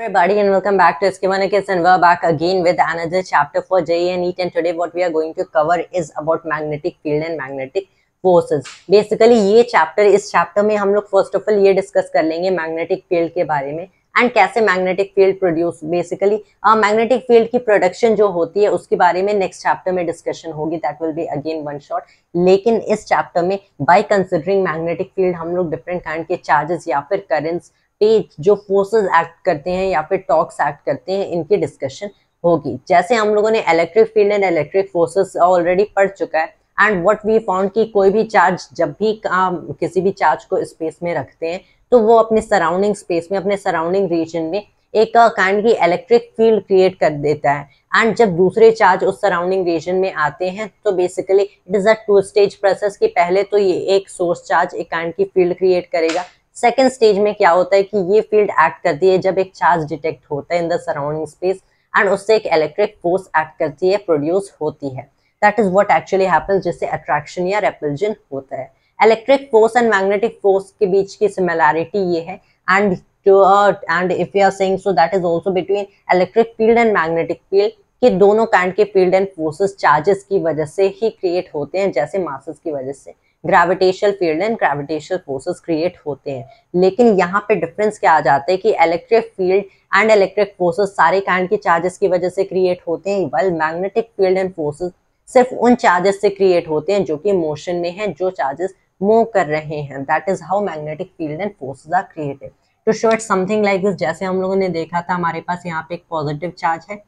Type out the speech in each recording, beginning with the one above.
Everybody and welcome back to SK1 Kids, and we're back again with another chapter for JEE and NEET, and today what we are going to cover is about magnetic field and magnetic forces. Basically ये chapter, इस chapter में हम लोग first of all ये discuss कर लेंगे magnetic field के बारे में एंड कैसे magnetic field produce, basically magnetic field की प्रोडक्शन जो होती है उसके बारे में नेक्स्ट चैप्टर में डिस्कशन होगी. That will be again one shot. लेकिन इस चैप्टर में बाय कंसिडरिंग मैग्नेटिक फील्ड हम लोग डिफरेंट काइंड के चार्जेस या फिर करंट्स पे जो फोर्सेस एक्ट करते हैं या फिर टॉर्क्स एक्ट करते हैं इनकी डिस्कशन होगी. जैसे हम लोगों ने electric field and electric forces already पढ़ चुका है एंड व्हाट वी फाउंड कि कोई भी चार्ज जब भी किसी भी चार्ज को स्पेस में रखते हैं तो वो अपने सराउंडिंग स्पेस में, अपने सराउंडिंग रीजन में एक काइंड की इलेक्ट्रिक फील्ड क्रिएट कर देता है. एंड जब दूसरे चार्ज उस सराउंडिंग रीजन में आते हैं तो basically it is a two stage process कि पहले तो ये एक सोर्स चार्ज एक काइंड की फील्ड क्रिएट करेगा. सेकेंड स्टेज में क्या होता है कि ये फील्ड एक्ट करती है जब एक चार्ज डिटेक्ट होता है in the surrounding space and उससे एक इलेक्ट्रिक फोर्स एक्ट करती है, प्रोड्यूस होती है. That is what actually happens, जिससे अट्रैक्शन या रेपल्जन होता है. Electric force and magnetic force के बीच की सिमिलैरिटी ये है and if you are saying so that is also between electric field and magnetic field कि दोनों काइंड के फील्ड एंड फोर्सेस चार्जेस की वजह से ही क्रिएट होते हैं. जैसे मासेस की वजह से gravitational field and gravitational forces create होते हैं. लेकिन यहाँ पे डिफरेंस क्या आ जाता है कि electric field and electric forces सारे काइंड के चार्जेस की वजह से क्रिएट होते हैं, while magnetic field and forces सिर्फ उन चार्जेस से क्रिएट होते हैं जो कि मोशन में हैं, जो चार्जेस मूव कर रहे हैं. That is how magnetic field and forces are created. To show it something like this, जैसे हम लोगों ने देखा था हमारे पास यहाँ पे एक पॉजिटिव चार्ज है,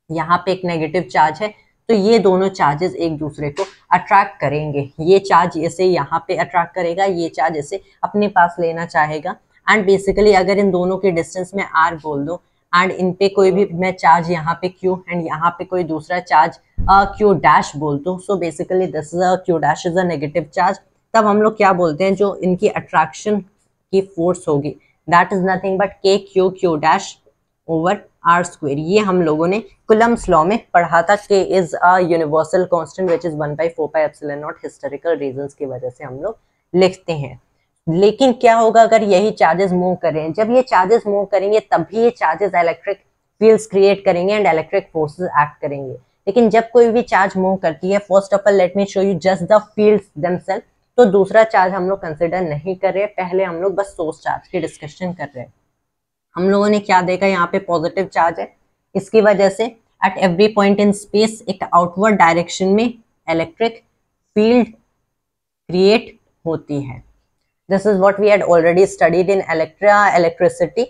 यहाँ पे एक नेगेटिव चार्ज है, तो ये दोनों चार्जेस एक दूसरे को अट्रैक्ट करेंगे. ये चार्ज इसे यहाँ पे अट्रैक्ट करेगा, ये चार्ज इसे अपने पास लेना चाहेगा. एंड बेसिकली अगर इन दोनों के डिस्टेंस में r बोल दो एंड इन पे कोई भी मैं चार्ज यहाँ पे q एंड यहाँ पे कोई दूसरा चार्ज q डैश बोल दो, सो basically this is q dash is a negative charge. तब हम लोग क्या बोलते हैं, जो इनकी अट्रैक्शन की फोर्स होगी that is nothing but k q dash over r square. ये हम लोगों ने कुलम्स लॉ में पढ़ा था. k is a universal constant which is 1/4πε0. Historical reasons की वजह से हम लोग लिखते हैं. लेकिन क्या होगा अगर यही चार्जेस मूव करें, जब ये चार्जेस मूव करेंगे तभी ये चार्जेस इलेक्ट्रिक फील्ड्स क्रिएट करेंगे एंड इलेक्ट्रिक फोर्सेस एक्ट करेंगे. लेकिन जब कोई भी चार्ज मूव करती है, first of all let me show you just the fields themselves. तो दूसरा चार्ज हम लोग कंसिडर नहीं कर रहे, पहले हम लोग बस सोर्स चार्ज की डिस्कशन कर रहे हैं. हम लोगों ने क्या देखा, यहाँ पे पॉजिटिव चार्ज है, इसकी वजह से at every point in space एक आउटवर्ड डायरेक्शन में इलेक्ट्रिक फील्ड क्रिएट होती है. This is what we had already studied in electricity.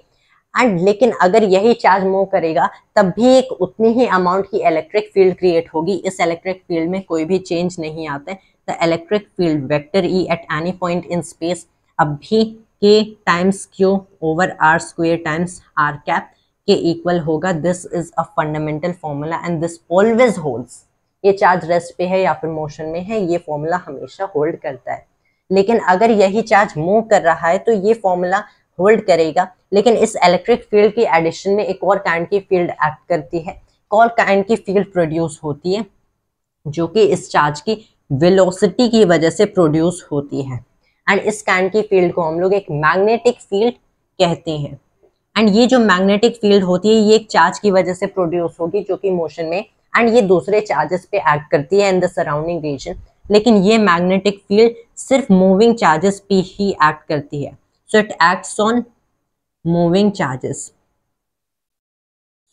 And लेकिन अगर यही चार्ज मूव करेगा तब भी एक उतनी ही अमाउंट की इलेक्ट्रिक फील्ड क्रिएट होगी. इस इलेक्ट्रिक फील्ड में कोई भी चेंज नहीं आता है. The electric field vector E at any point in space अभी k times q over r square times r cap के इक्वल होगा. This is a fundamental formula and this always holds. ये चार्ज रेस्ट पे है या फिर motion में है, ये फॉर्मूला हमेशा होल्ड करता है. लेकिन अगर यही चार्ज मूव कर रहा है तो ये फॉर्मूला होल्ड करेगा, लेकिन इस इलेक्ट्रिक फील्ड की एडिशन में एक और काइंड की फील्ड एक्ट करती है, और काइंड की फील्ड प्रोड्यूस होती है जो कि इस चार्ज की वेलोसिटी की वजह से प्रोड्यूस होती है. एंड इस काइंड की फील्ड को हम लोग एक मैग्नेटिक फील्ड कहते हैं. एंड ये जो मैग्नेटिक फील्ड होती है ये एक चार्ज की वजह से प्रोड्यूस होगी जो कि मोशन में, एंड ये दूसरे चार्जेस पे एक्ट करती है इन द सराउंडिंग रीजन. लेकिन ये मैग्नेटिक फील्ड सिर्फ मूविंग चार्जेस पे ही एक्ट करती है. So it acts on moving charges.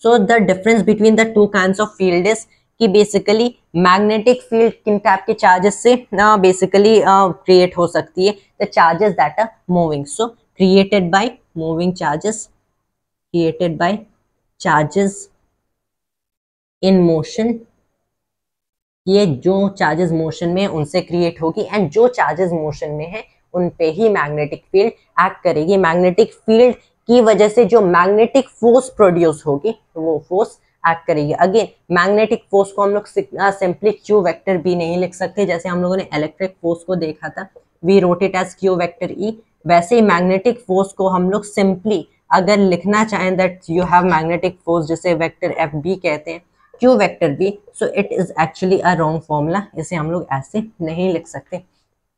So the difference between the two kinds of field is कि बेसिकली मैग्नेटिक फील्ड किन टाइप के चार्जेस से बेसिकली क्रिएट हो सकती है, the charges that are moving. So created by moving charges, created by charges in motion. ये जो charges motion में उनसे क्रिएट होगी एंड जो चार्जेस मोशन में है उन पे ही मैग्नेटिक फील्ड एक्ट करेगी. मैग्नेटिक फील्ड की वजह से जो मैग्नेटिक फोर्स प्रोड्यूस होगी वो फोर्स एक्ट करेगी. अगेन मैग्नेटिक फोर्स को हम लोग सिंपली क्यू वेक्टर भी नहीं लिख सकते. जैसे हम लोगों ने इलेक्ट्रिक फोर्स को देखा था, we wrote it as q vector E. वैसे ही मैग्नेटिक फोर्स को हम लोग सिंपली अगर लिखना चाहें that you have magnetic force, जिसे वेक्टर एफ बी कहते हैं, Q vector B, so it is actually a wrong formula. इसे हम लोग ऐसे नहीं लिख सकते.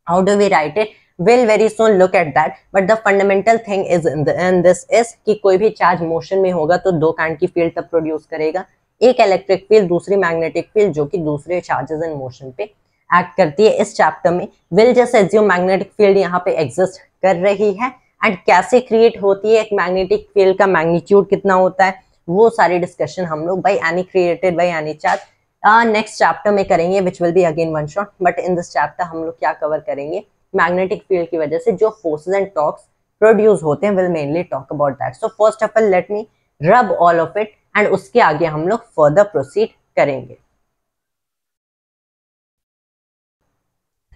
How do we write it, We'll very soon look at that, but the fundamental thing is in this is कि कोई भी चार्ज मोशन में होगा तो दो काइंड की फील्ड तब प्रोड्यूस करेगा, एक इलेक्ट्रिक फील्ड, दूसरी मैग्नेटिक फील्ड, जो कि दूसरे चार्जेस इन मोशन पे एक्ट करती है। इस चैप्टर में will just assume magnetic field यहाँ पे एग्जिस्ट कर रही है एंड कैसे क्रिएट होती है, एक मैग्नेटिक फील्ड का मैग्नीट्यूड कितना होता है, वो सारी डिस्कशन हम लोग by any created by any charge next chapter में करेंगे, which will be again one shot. But in this chapter हम लोग क्या कवर करेंगे, मैग्नेटिक फील्ड की वजह से जो फोर्सेस एंड टॉर्क्स प्रोड्यूस होते हैं, will mainly talk about that. So first of all let me rub all of it and उसके आगे हम लोग फर्दर प्रोसीड करेंगे।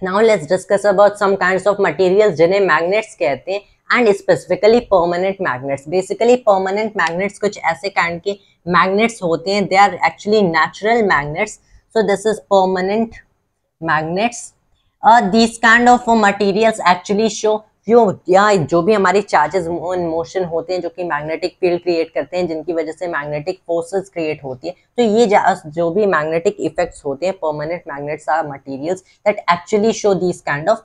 Now let's discuss about some kinds of materials जिन्हें मैग्नेट्स कहते हैं and specifically permanent magnets. Basically permanent magnets कुछ ऐसे काइंड के मैग्नेट्स होते हैं, they are actually natural magnets, so this is permanent magnets. These kind of materials actually show जो भी हमारी चार्जेस इन मोशन होते हैं जो कि मैग्नेटिक फील्ड क्रिएट करते हैं, जिनकी वजह से मैग्नेटिक फोर्सेस क्रिएट होती है, तो ये जो भी मैग्नेटिक इफेक्ट्स होते हैं, permanent magnets are materials that actually show these kind of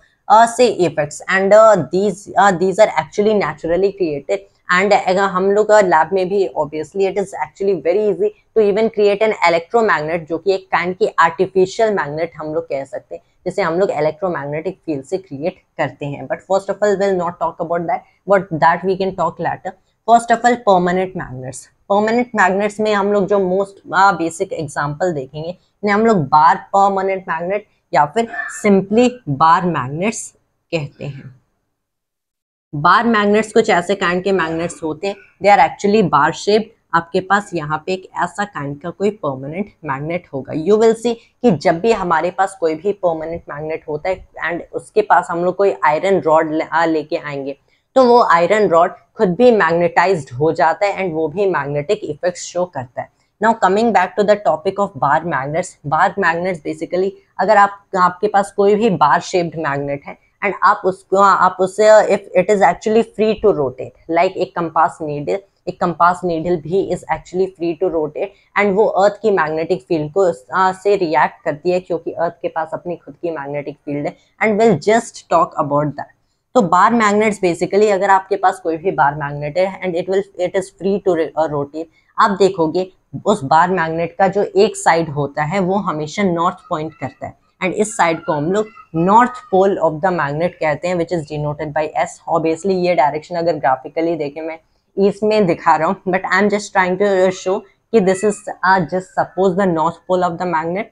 say effects and these are actually naturally created and हम लोग लैब में भी obviously it is actually very easy to even create an electromagnet, जो कि एक kind की artificial magnet हम लोग कह सकते हैं, जिसे हम लोग इलेक्ट्रोमैग्नेटिक फील्ड से क्रिएट करते हैं। But first of all will not talk about that, but that we can talk later. First of all permanent magnets. Permanent magnets में हम लोग जो मोस्ट बेसिक एग्जांपल देखेंगे, इन्हें हम लोग बार परमानेंट मैग्नेट या फिर सिंपली बार मैग्नेट्स कहते हैं। बार मैग्नेट्स कुछ ऐसे काइंड के मैग्नेट्स होते हैं, they are actually bar shaped. आपके पास यहाँ पे एक ऐसा काइंड का कोई परमानेंट मैग्नेट होगा। यू विल सी कि जब भी हमारे पास कोई भी परमानेंट मैग्नेट होता है एंड उसके पास हम लोग कोई आयरन रॉड लेके आएंगे, तो वो आयरन रॉड खुद भी मैग्नेटाइज्ड हो जाता है एंड वो भी मैग्नेटिक इफेक्ट्स शो करता है। Now coming back to the topic of bar magnets. Bar magnets basically अगर आपके पास कोई भी बार शेप्ड मैग्नेट है एंड आप उससे if it is actually free to rotate like एक कंपास नीडल, एक कंपास नीडल भी is actually free to rotate and वो अर्थ की मैग्नेटिक फील्ड को से रिएक्ट करती है, क्योंकि अर्थ के पास अपनी खुद की मैग्नेटिक फील्ड है and will just talk about that. तो बार मैग्नेट्स बेसिकली अगर आपके पास कोई भी बार मैग्नेट है and it is free to rotate, आप देखोगे उस बार मैग्नेट का जो एक साइड होता है वो हमेशा नॉर्थ पॉइंट करता है एंड इस साइड को हम लोग north pole of the magnet कहते हैं, which is denoted by S. Obviously ये डायरेक्शन अगर ग्राफिकली देखें, मैं ईस्ट में दिखा रहा हूँ, but I am just trying to show कि this is just suppose the north pole of the magnet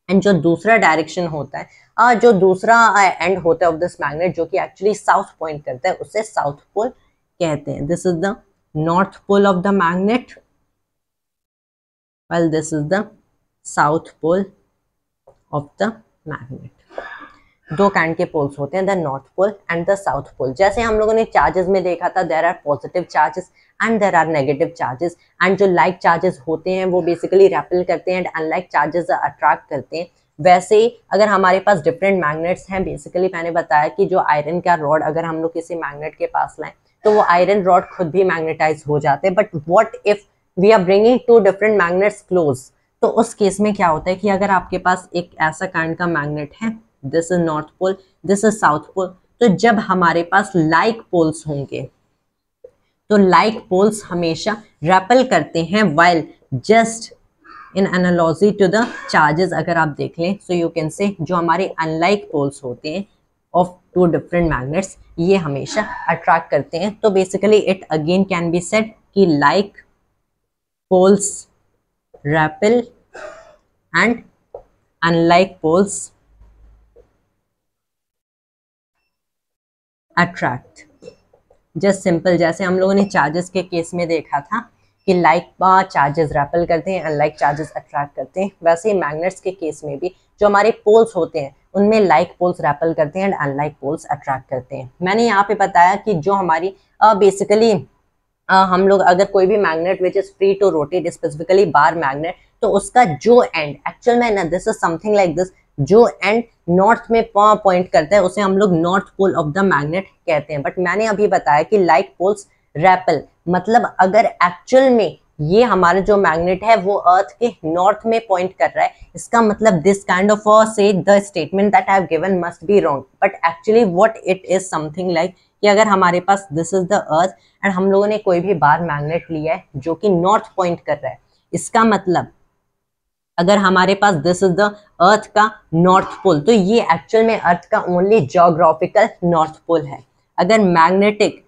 and जो दूसरा डायरेक्शन होता है, जो दूसरा एंड होता है ऑफ दिस मैग्नेट जो कि एक्चुअली साउथ पॉइंट करता है, उसे साउथ पोल कहते हैं। This is the north pole of the magnet, while this is the south pole of the magnet। दो काइंड के पोल्स होते हैं, the north pole and the south pole. जैसे हम लोगों ने चार्जेस में देखा था, there are positive charges and there are negative charges and जो लाइक चार्जेस होते हैं वो बेसिकली रेपेल करते हैं एंड अनलाइक चार्जेस अट्रैक्ट करते हैं। वैसे ही अगर हमारे पास डिफरेंट मैग्नेट्स हैं, बेसिकली मैंने बताया कि जो आयरन का रॉड अगर हम लोग किसी मैग्नेट के पास लाएं तो वो आयरन रॉड खुद भी मैग्नेटाइज हो जाते हैं। But what if we are bringing two different magnets close, तो उस केस में क्या होता है कि अगर आपके पास एक ऐसा काइंड का मैग्नेट है, this is north pole, this is south pole, तो जब हमारे पास लाइक पोल्स होंगे तो लाइक पोल्स हमेशा रेपेल करते हैं, while just in analogy to the charges अगर आप देख लें, सो यू कैन से जो हमारे अनलाइक पोल्स होते हैं ऑफ टू डिफरेंट मैग्नेट्स, ये हमेशा अट्रैक्ट करते हैं। तो basically it again can be said कि like poles repel and unlike poles attract। Just simple, जैसे हम लोगों ने चार्जेस के केस में देखा था कि लाइक चार्जेस रेपेल करते हैं, अनलाइक चार्जेस अट्रैक्ट करते हैं, वैसे ही मैग्नेट्स के केस में भी जो हमारे पोल्स होते हैं उनमें लाइक पोल्स रेपेल करते हैं एंड अनलाइक पोल्स अट्रैक्ट करते हैं। मैंने यहाँ पे बताया कि जो हमारी बेसिकली हम लोग अगर कोई भी magnet which is free to rotate, specifically bar magnet, तो उसका जो एंड एक्चुअल में ना this is something like this, जो एंड नॉर्थ में पॉइंट करता है उसे हम लोग north pole of the magnet कहते हैं। बट मैंने अभी बताया कि लाइक पोल्स रेपेल, मतलब अगर एक्चुअल में ये हमारा जो मैग्नेट है वो अर्थ के नॉर्थ में पॉइंट कर रहा है, इसका मतलब this kind of say the statement that I have given must be wrong, but actually what it is something like कि अगर हमारे पास this is the earth and हम लोगों ने कोई भी बार मैग्नेट लिया है जो कि नॉर्थ पॉइंट कर रहा है, इसका मतलब अगर हमारे पास दिस इज द अर्थ का नॉर्थ पोल, तो ये एक्चुअल में अर्थ का ओनली ज्योग्राफिकल नॉर्थ पोल है। अगर मैग्नेटिक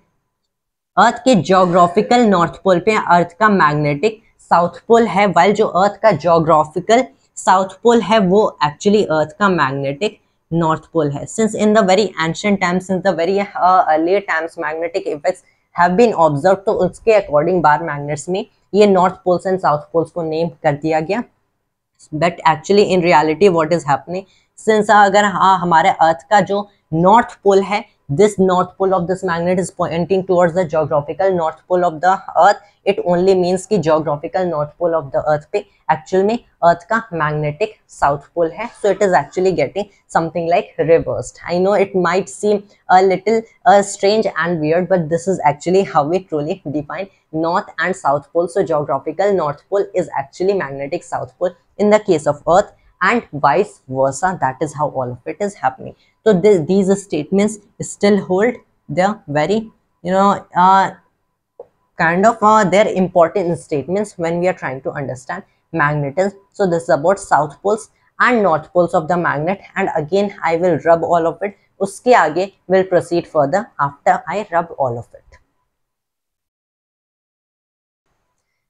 अर्थ के ज्योग्राफिकल नॉर्थ पोल पे अर्थ का मैग्नेटिक साउथ पोल है, वाइल जो अर्थ का ज्योग्राफिकल साउथ पोल है वो एक्चुअली अर्थ का मैग्नेटिक नॉर्थ पोल है। Since in the very ancient times, since the very early times magnetic effects have been observe, तो उसके अकॉर्डिंग बार मैग्नेट्स में ये north poles and south poles को name कर दिया गया। But actually in reality what is happening, since अगर हमारे अर्थ का जो नॉर्थ पोल है, this north pole of this magnet is pointing towards the geographical north pole of the earth, it only means कि geographical north pole of the earth पे actual में earth का magnetic south pole है, so it is actually getting something like reversed. I know it might seem a little strange and weird, but this is actually how we truly define north and south pole. So geographical north pole is actually magnetic south pole in the case of earth, and vice versa. That is how all of it is happening. So these statements still hold the very kind of their important statements when we are trying to understand magnetism. So this is about south poles and north poles of the magnet, and again I will rub all of it. Uske आगे will proceed further after I rub all of it.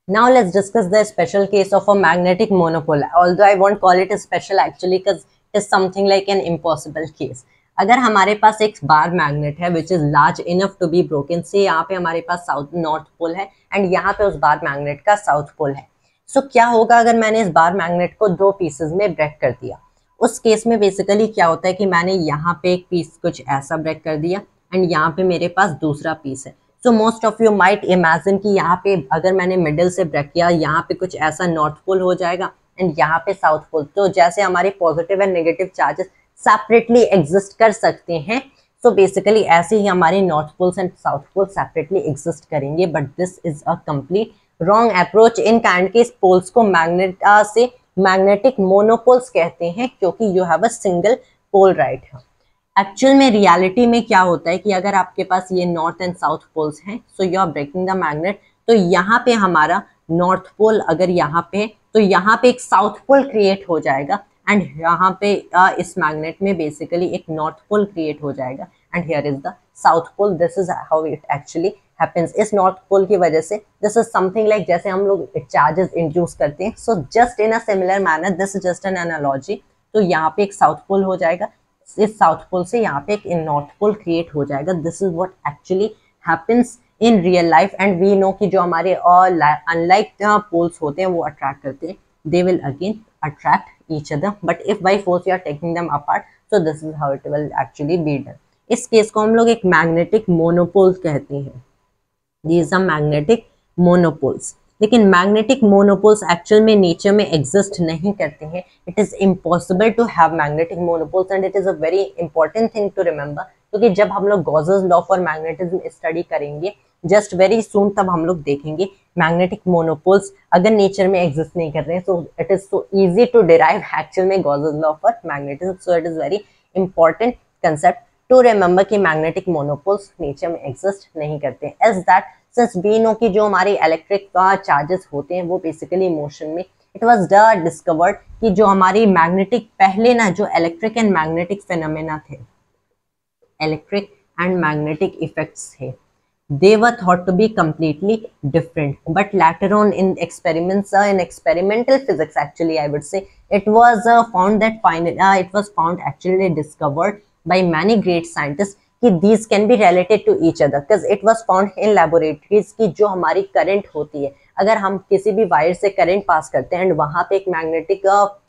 Now let's discuss the special case of a magnetic monopole. Although I won't call it a special actually, because it is something like an impossible case. अगर हमारे पास एक bar magnet है which is large enough to be broken, say यहाँ पे हमारे पास south north pole है and यहाँ पे उस बार मैग्नेट का साउथ पोल है। सो क्या होगा अगर मैंने इस बार मैग्नेट को दो पीसेस में ब्रेक कर दिया? उस केस में बेसिकली क्या होता है कि मैंने यहाँ पे एक पीस कुछ ऐसा ब्रेक कर दिया एंड यहाँ पे मेरे पास दूसरा पीस है। So most of you might imagine कि यहाँ पे अगर मैंने मिडिल से ब्रेक किया, यहाँ पे कुछ ऐसा नॉर्थ पोल हो जाएगा एंड यहाँ पे साउथ पोल। तो जैसे हमारे positive and negative charges separately exist कर सकते हैं, सो बेसिकली ऐसे ही हमारे north poles and south pole separately exist करेंगे। But this is a complete wrong approach. इन काइंड के पोल्स को मैग्नेटिक मोनोपोल्स कहते हैं, क्योंकि you have a single pole right है। एक्चुअल में रियलिटी में क्या होता है कि अगर आपके पास ये नॉर्थ एंड साउथ पोल्स हैं, so you are breaking the magnet, तो यहाँ पे हमारा नॉर्थ पोल अगर यहाँ पे है तो यहाँ पे एक साउथ पोल क्रिएट हो जाएगा एंड यहाँ पे इस मैग्नेट में बेसिकली एक नॉर्थ पोल क्रिएट हो जाएगा and here is the south pole. This is how it actually happens. इस नॉर्थ पोल की वजह से दिस इज समथिंग लाइक जैसे हम लोग चार्जेस इंड्यूस करते हैं, so just in a similar manner this is just an analogy. तो यहाँ पे एक साउथ पोल हो जाएगा, इस साउथ पोल से यहाँ पे एक नॉर्थ पोल क्रिएट हो जाएगा। This is what actually happens in real life and we know कि जो हमारे अनलाइक पोल्स होते हैं वो अट्रैक्ट करते हैं, they will again attract each other, but if by force you are taking them apart, so this is how it will actually be done. इस case को हम लोग एक मैग्नेटिक मोनोपोल कहते हैं। These are magnetic monopoles. लेकिन magnetic monopoles actual में nature में एग्जिस्ट नहीं करते हैं। It is impossible to have magnetic monopoles and it is a very important thing to remember, क्योंकि जब हम लोग Gauss's law for magnetism study करेंगे जस्ट वेरी सून, तब हम लोग देखेंगे मैग्नेटिक मोनोपोल्स अगर नेचर में एग्जिस्ट नहीं कर रहे हैं, so it is so easy to derive actual में Gauss's law for magnetism. So it is very important concept to remember कि मैग्नेटिक मोनोपोल्स नेचर में एग्जिस्ट नहीं करते हैं। As that since we know कि जो हमारे इलेक्ट्रिक चार्जेस होते हैं वो बेसिकली मोशन में, इट वाज डिस्कवर्ड कि जो हमारी मैग्नेटिक पहले ना जो इलेक्ट्रिक एंड मैग्नेटिक फिनोमेना थे, इलेक्ट्रिक एंड मैग्नेटिक इफेक्ट्स थे, they were thought to be completely different, but later on in experiments in experimental physics actually I would say it was found that it was found actually discovered by many great scientists कि these can be related to each other because it was found in laboratories कि जो हमारी current होती है, अगर हम किसी भी वायर से करंट पास करते हैं एंड वहाँ पे एक मैग्नेटिक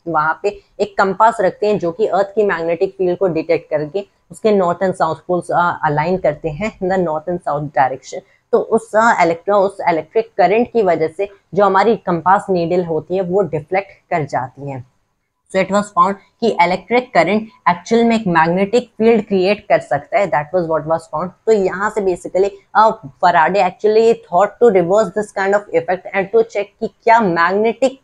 वहाँ पे एक कंपास रखते हैं जो कि अर्थ की मैग्नेटिक फील्ड को डिटेक्ट करके उसके north and south poles align करते हैं in the north and south direction, तो उस इलेक्ट्रिक करंट की वजह से जो हमारी कंपास नीडल होती है वो डिफ्लेक्ट कर जाती है। सो इट वाज फाउंड कि इलेक्ट्रिक करंट एक्चुअल में एक मैग्नेटिक फील्ड क्रिएट कर सकता है, that was what was found. तो यहाँ से basically Faraday actually thought to reverse this kind of effect and to check कि क्या मैग्नेटिक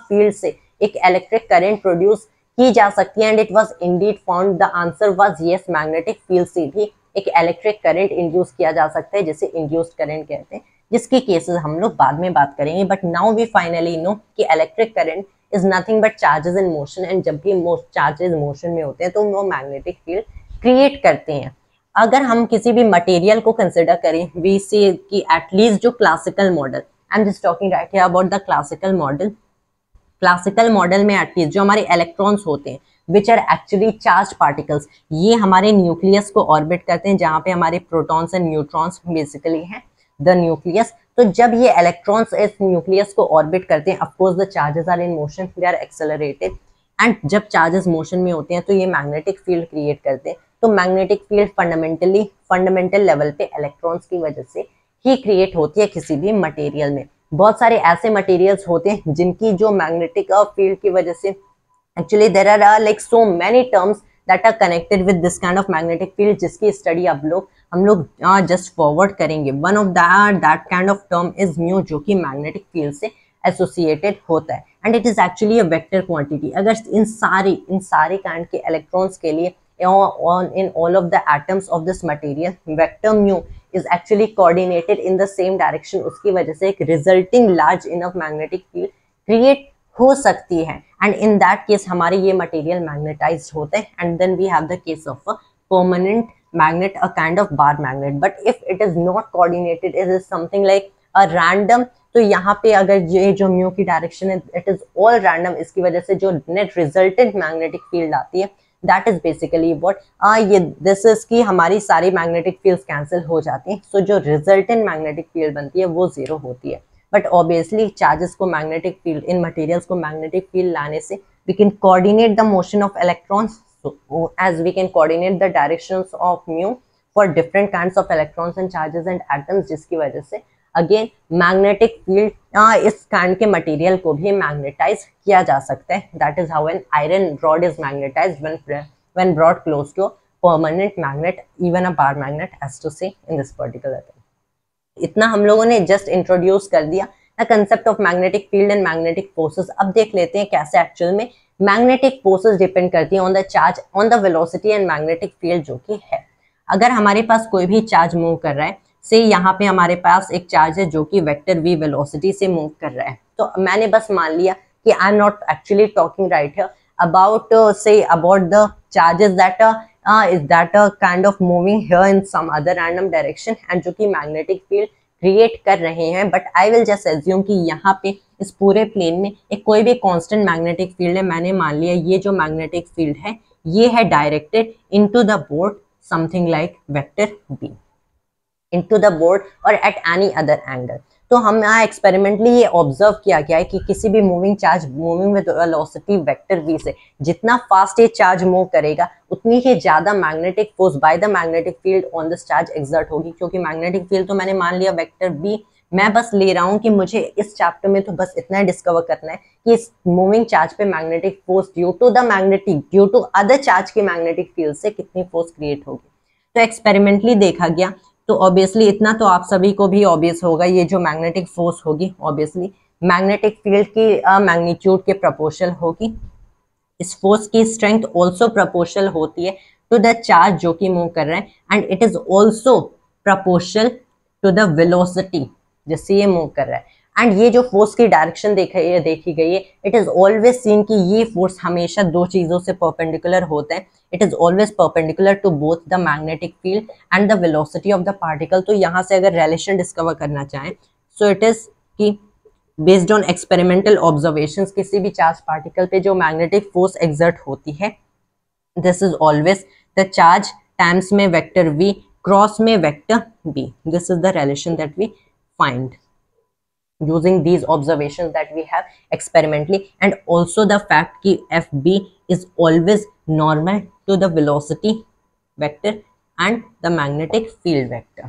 फील्ड से एक इलेक्ट्रिक करंट प्रोड्यूस की जा सकती है, and it was Indeed found, the answer was yes, magnetic field से भी एक इलेक्ट्रिक करंट इंड्यूस किया जा सकता है, जिसे इंड्यूस्ड करंट कहते हैं, जिसकी केसेस हम लोग बाद में बात करेंगे। But now we finally know कि electric current is nothing but charges in motion, and जब भी चार्जेस मोशन में होते हैं तो वो मैग्नेटिक फील्ड क्रिएट करते हैं। अगर हम किसी भी मटेरियल को कंसिडर करें, वी सी कि एटलीस्ट जो classical model, I am just talking right here about the classical model, classical model में एटलीस्ट जो हमारे इलेक्ट्रॉन्स होते हैं which are actually charge particles, ये हमारे न्यूक्लियस को ऑर्बिट करते हैं, जहाँ पे हमारे प्रोटॉन्स एंड न्यूट्रॉन्स बेसिकली हैं द न्यूक्लियस। तो जब ये इलेक्ट्रॉन्स इस न्यूक्लियस को ऑर्बिट करते हैं, of course the charges are in motion, they are accelerated, and जब चार्जेस मोशन में होते हैं तो ये मैग्नेटिक फील्ड क्रिएट करते हैं। तो मैग्नेटिक फील्ड फंडामेंटल लेवल पे इलेक्ट्रॉन्स की वजह से ही क्रिएट होती है किसी भी मटेरियल में। बहुत सारे ऐसे मटेरियल्स होते हैं जिनकी जो मैग्नेटिक फील्ड की वजह से actually there are like so many terms that are connected with this kind of magnetic field, जिसकी स्टडी हम लोग जस्ट फॉरवर्ड करेंगे। One of that kind of term is mu, जो कि मैग्नेटिक फील्ड से एसोसिएटेड होता है, and it is actually a vector quantity. अगर इन सारे काइंड के इलेक्ट्रॉन्स के लिए in all of the atoms of this material, vector mu is actually coordinated in the same direction, उसकी वजह से एक resulting large enough magnetic field create हो सकती है, and in that case हमारे ये material magnetized होते हैं, and then we have the case of a permanent magnet, a kind of bar magnet. But if it is not coordinated, it is something like a random, तो यहाँ पे अगर ये जो म्यू की डायरेक्शन है इट इज ऑल रैंडम, इसकी वजह से जो नेट रिजल्टेंट मैग्नेटिक फील्ड आती है दैट इज बेसिकली व्हाट ये दिस इज की हमारी सारी मैग्नेटिक फील्ड्स कैंसिल हो जाती हैं। सो जो रिजल्टेंट मैग्नेटिक फील्ड बनती है वो जीरो होती है। बट ऑब्वियसली चार्जेस को मैग्नेटिक फील्ड, इन मटेरियल्स को मैग्नेटिक फील्ड लाने से we can coordinate the motion of electrons as we can coordinate the directions of mu for different kinds of electrons and charges and atoms, जिसकी वजह से again magnetic field इस kind के material को भी magnetise किया जा सकता है। That is how an iron rod is magnetised when brought close to a permanent magnet, even a bar magnet, as to say in this particular thing। इतना हम लोगों ने जस्ट इंट्रोड्यूस कर दिया the concept of magnetic field and magnetic forces. अब देख लेते हैं कैसे एक्चुअल में मैग्नेटिक फोर्सेस डिपेंड करती है on the charge, on the velocity and magnetic field जो कि है। अगर हमारे पास कोई भी चार्ज मूव कर रहा है, से यहाँ पे हमारे पास एक चार्ज है जो कि वेक्टर v वेलोसिटी से मूव कर रहा है, तो मैंने बस मान लिया कि I am not actually talking right here about the charges that are kind of moving here in some other random direction and जो कि magnetic field create कर रहे हैं। but I will just assume कि यहाँ पे इस पूरे प्लेन में एक कोई भी constant magnetic field है। मैंने मान लिया ये जो magnetic field है ये है directed into the board something like vector b into the board or at any other angle। तो हम यहाँ एक्सपेरिमेंटली ये ऑब्जर्व किया गया है कि किसी भी moving charge moving with velocity vector v से जितना फास्ट ये चार्ज मूव करेगा उतनी ही ज्यादा magnetic force by the magnetic field on this charge exert होगी। क्योंकि मैग्नेटिक फील्ड तो मैंने मान लिया वेक्टर v, मैं बस ले रहा हूँ कि मुझे इस चैप्टर में तो बस इतना डिस्कवर करना है कि इस मूविंग चार्ज पे magnetic force due to other charge के मैग्नेटिक फील्ड से कितनी फोर्स क्रिएट होगी। तो एक्सपेरिमेंटली देखा गया, तो ऑब्वियसली इतना तो आप सभी को भी ऑब्वियस होगा, ये जो मैग्नेटिक फोर्स होगी ऑब्वियसली मैग्नेटिक फील्ड की मैग्नीट्यूड के प्रोपोर्शनल होगी। इस फोर्स की स्ट्रेंथ आल्सो प्रोपोर्शनल होती है टू द चार्ज जो कि मूव कर रहा है, and it is also proportional to the velocity जिससे ये मूव कर रहा है। एंड ये जो फोर्स की डायरेक्शन देखी गई है, इट इज ऑलवेज सीन कि ये फोर्स हमेशा दो चीजों से परपेंडिकुलर होता है। It is always perpendicular to both the magnetic field and the velocity of the particle. तो यहाँ से अगर रिलेशन डिस्कवर करना चाहें सो इट इज कि बेस्ड ऑन एक्सपेरिमेंटल ऑब्जर्वेशंस किसी भी चार्ज पार्टिकल पे जो मैग्नेटिक फोर्स एक्सर्ट होती है, this is always the charge times में वेक्टर v क्रॉस में vector b। This is the relation that we find using these observations that we have experimentally, and also the fact कि fb is always normal to the velocity vector and the magnetic field vector।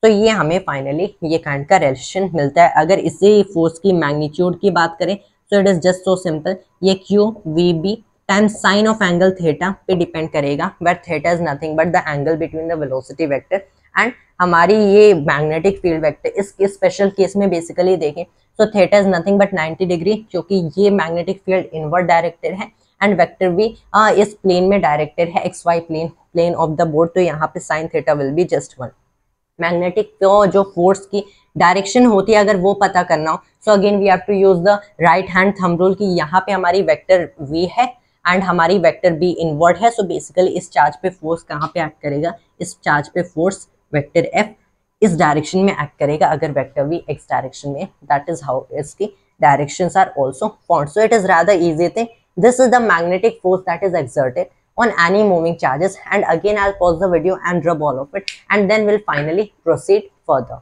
तो ये हमें finally ये kind का relation मिलता है। अगर इसी फोर्स की मैग्नीट्यूड की बात करें so it is just so simple, ये Q V B times sine of angle theta पे डिपेंड करेगा, but theta is nothing but the angle between the velocity vector and हमारी ये मैग्नेटिक फील्ड वेक्टर। इस special case में basically देखें तो theta is nothing but 90 degree, क्योंकि ये मैग्नेटिक फील्ड इनवर्ड डायरेक्टेड है एंड वेक्टर भी इस प्लेन में डायरेक्टेड है, X Y plane of the board, तो यहाँ पे sine theta will be just 1। Magnetic जो फोर्स की डायरेक्शन होती है अगर वो पता करना हो, so again we have to use the right hand thumb rule कि यहाँ पे हमारी वेक्टर v है एंड हमारी वेक्टर b इनवर्ड है। सो बेसिकली इस चार्ज पे फोर्स कहाँ पे एक्ट करेगा, इस चार्ज पे फोर्स वेक्टर f इस डायरेक्शन में एक्ट करेगा अगर वेक्टर v x डायरेक्शन में। दैट इज हाउ इसकी directions are also found. So it is rather easy thing, this is the magnetic force that is exerted on any moving charges, and again I'll pause the video and rub all of it and then we'll finally proceed further.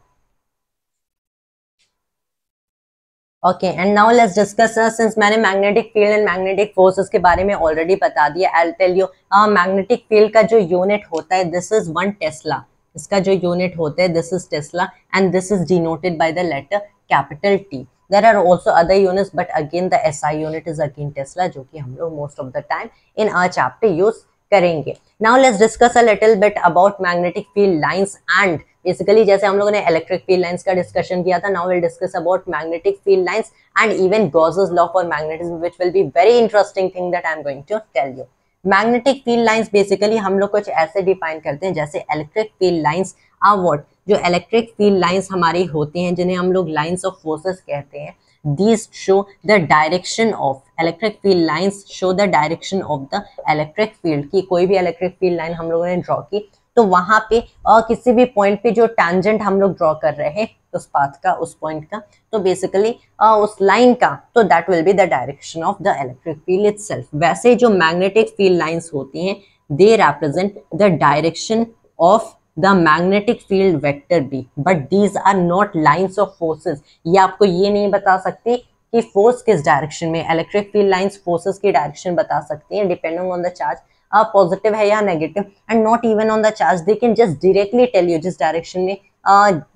Okay, and now let's discuss since मैंने magnetic field and magnetic forces के बारे में already बता दिया, I'll tell you magnetic field का जो unit होता है this is 1 Tesla, इसका जो unit होता है this is Tesla and this is denoted by the letter capital T. There are also other units but again the SI unit is again Tesla, जो कि हम लोग most of the time in our chapter use करेंगे. Now let's discuss a little bit about magnetic field lines and basically जैसे हम लोगों ने electric field lines का discussion किया था, now we'll discuss about magnetic field lines and even Gauss's law for magnetism, which will be very interesting thing that I'm going to tell you. Magnetic field lines basically हम लोग कुछ ऐसे define करते हैं जैसे electric field lines are what, जो electric field lines हमारी होती हैं जिन्हें हम लोग लाइंस ऑफ फोर्सेस कहते हैं, these show the direction of electric field lines show the direction of the electric field की कोई भी इलेक्ट्रिक फील्ड लाइन हम लोगों ने ड्रॉ की तो वहां पे किसी भी पॉइंट पे जो टैंजेंट हम लोग ड्रॉ कर रहे हैं उस पाथ का, उस पॉइंट का, तो बेसिकली उस लाइन का, तो that will be the direction of the electric field itself. वैसे जो मैग्नेटिक फील्ड लाइंस होती हैं they represent the direction of the magnetic field vector B, but these are not lines of forces। ये आपको ये नहीं बता सकती कि फोर्स किस डायरेक्शन में, इलेक्ट्रिक फील्ड लाइंस फोर्सेस की डायरेक्शन बता सकती हैं depending on the charge, positive है या negative, and not even on the charge, they can just directly tell you जिस डायरेक्शन में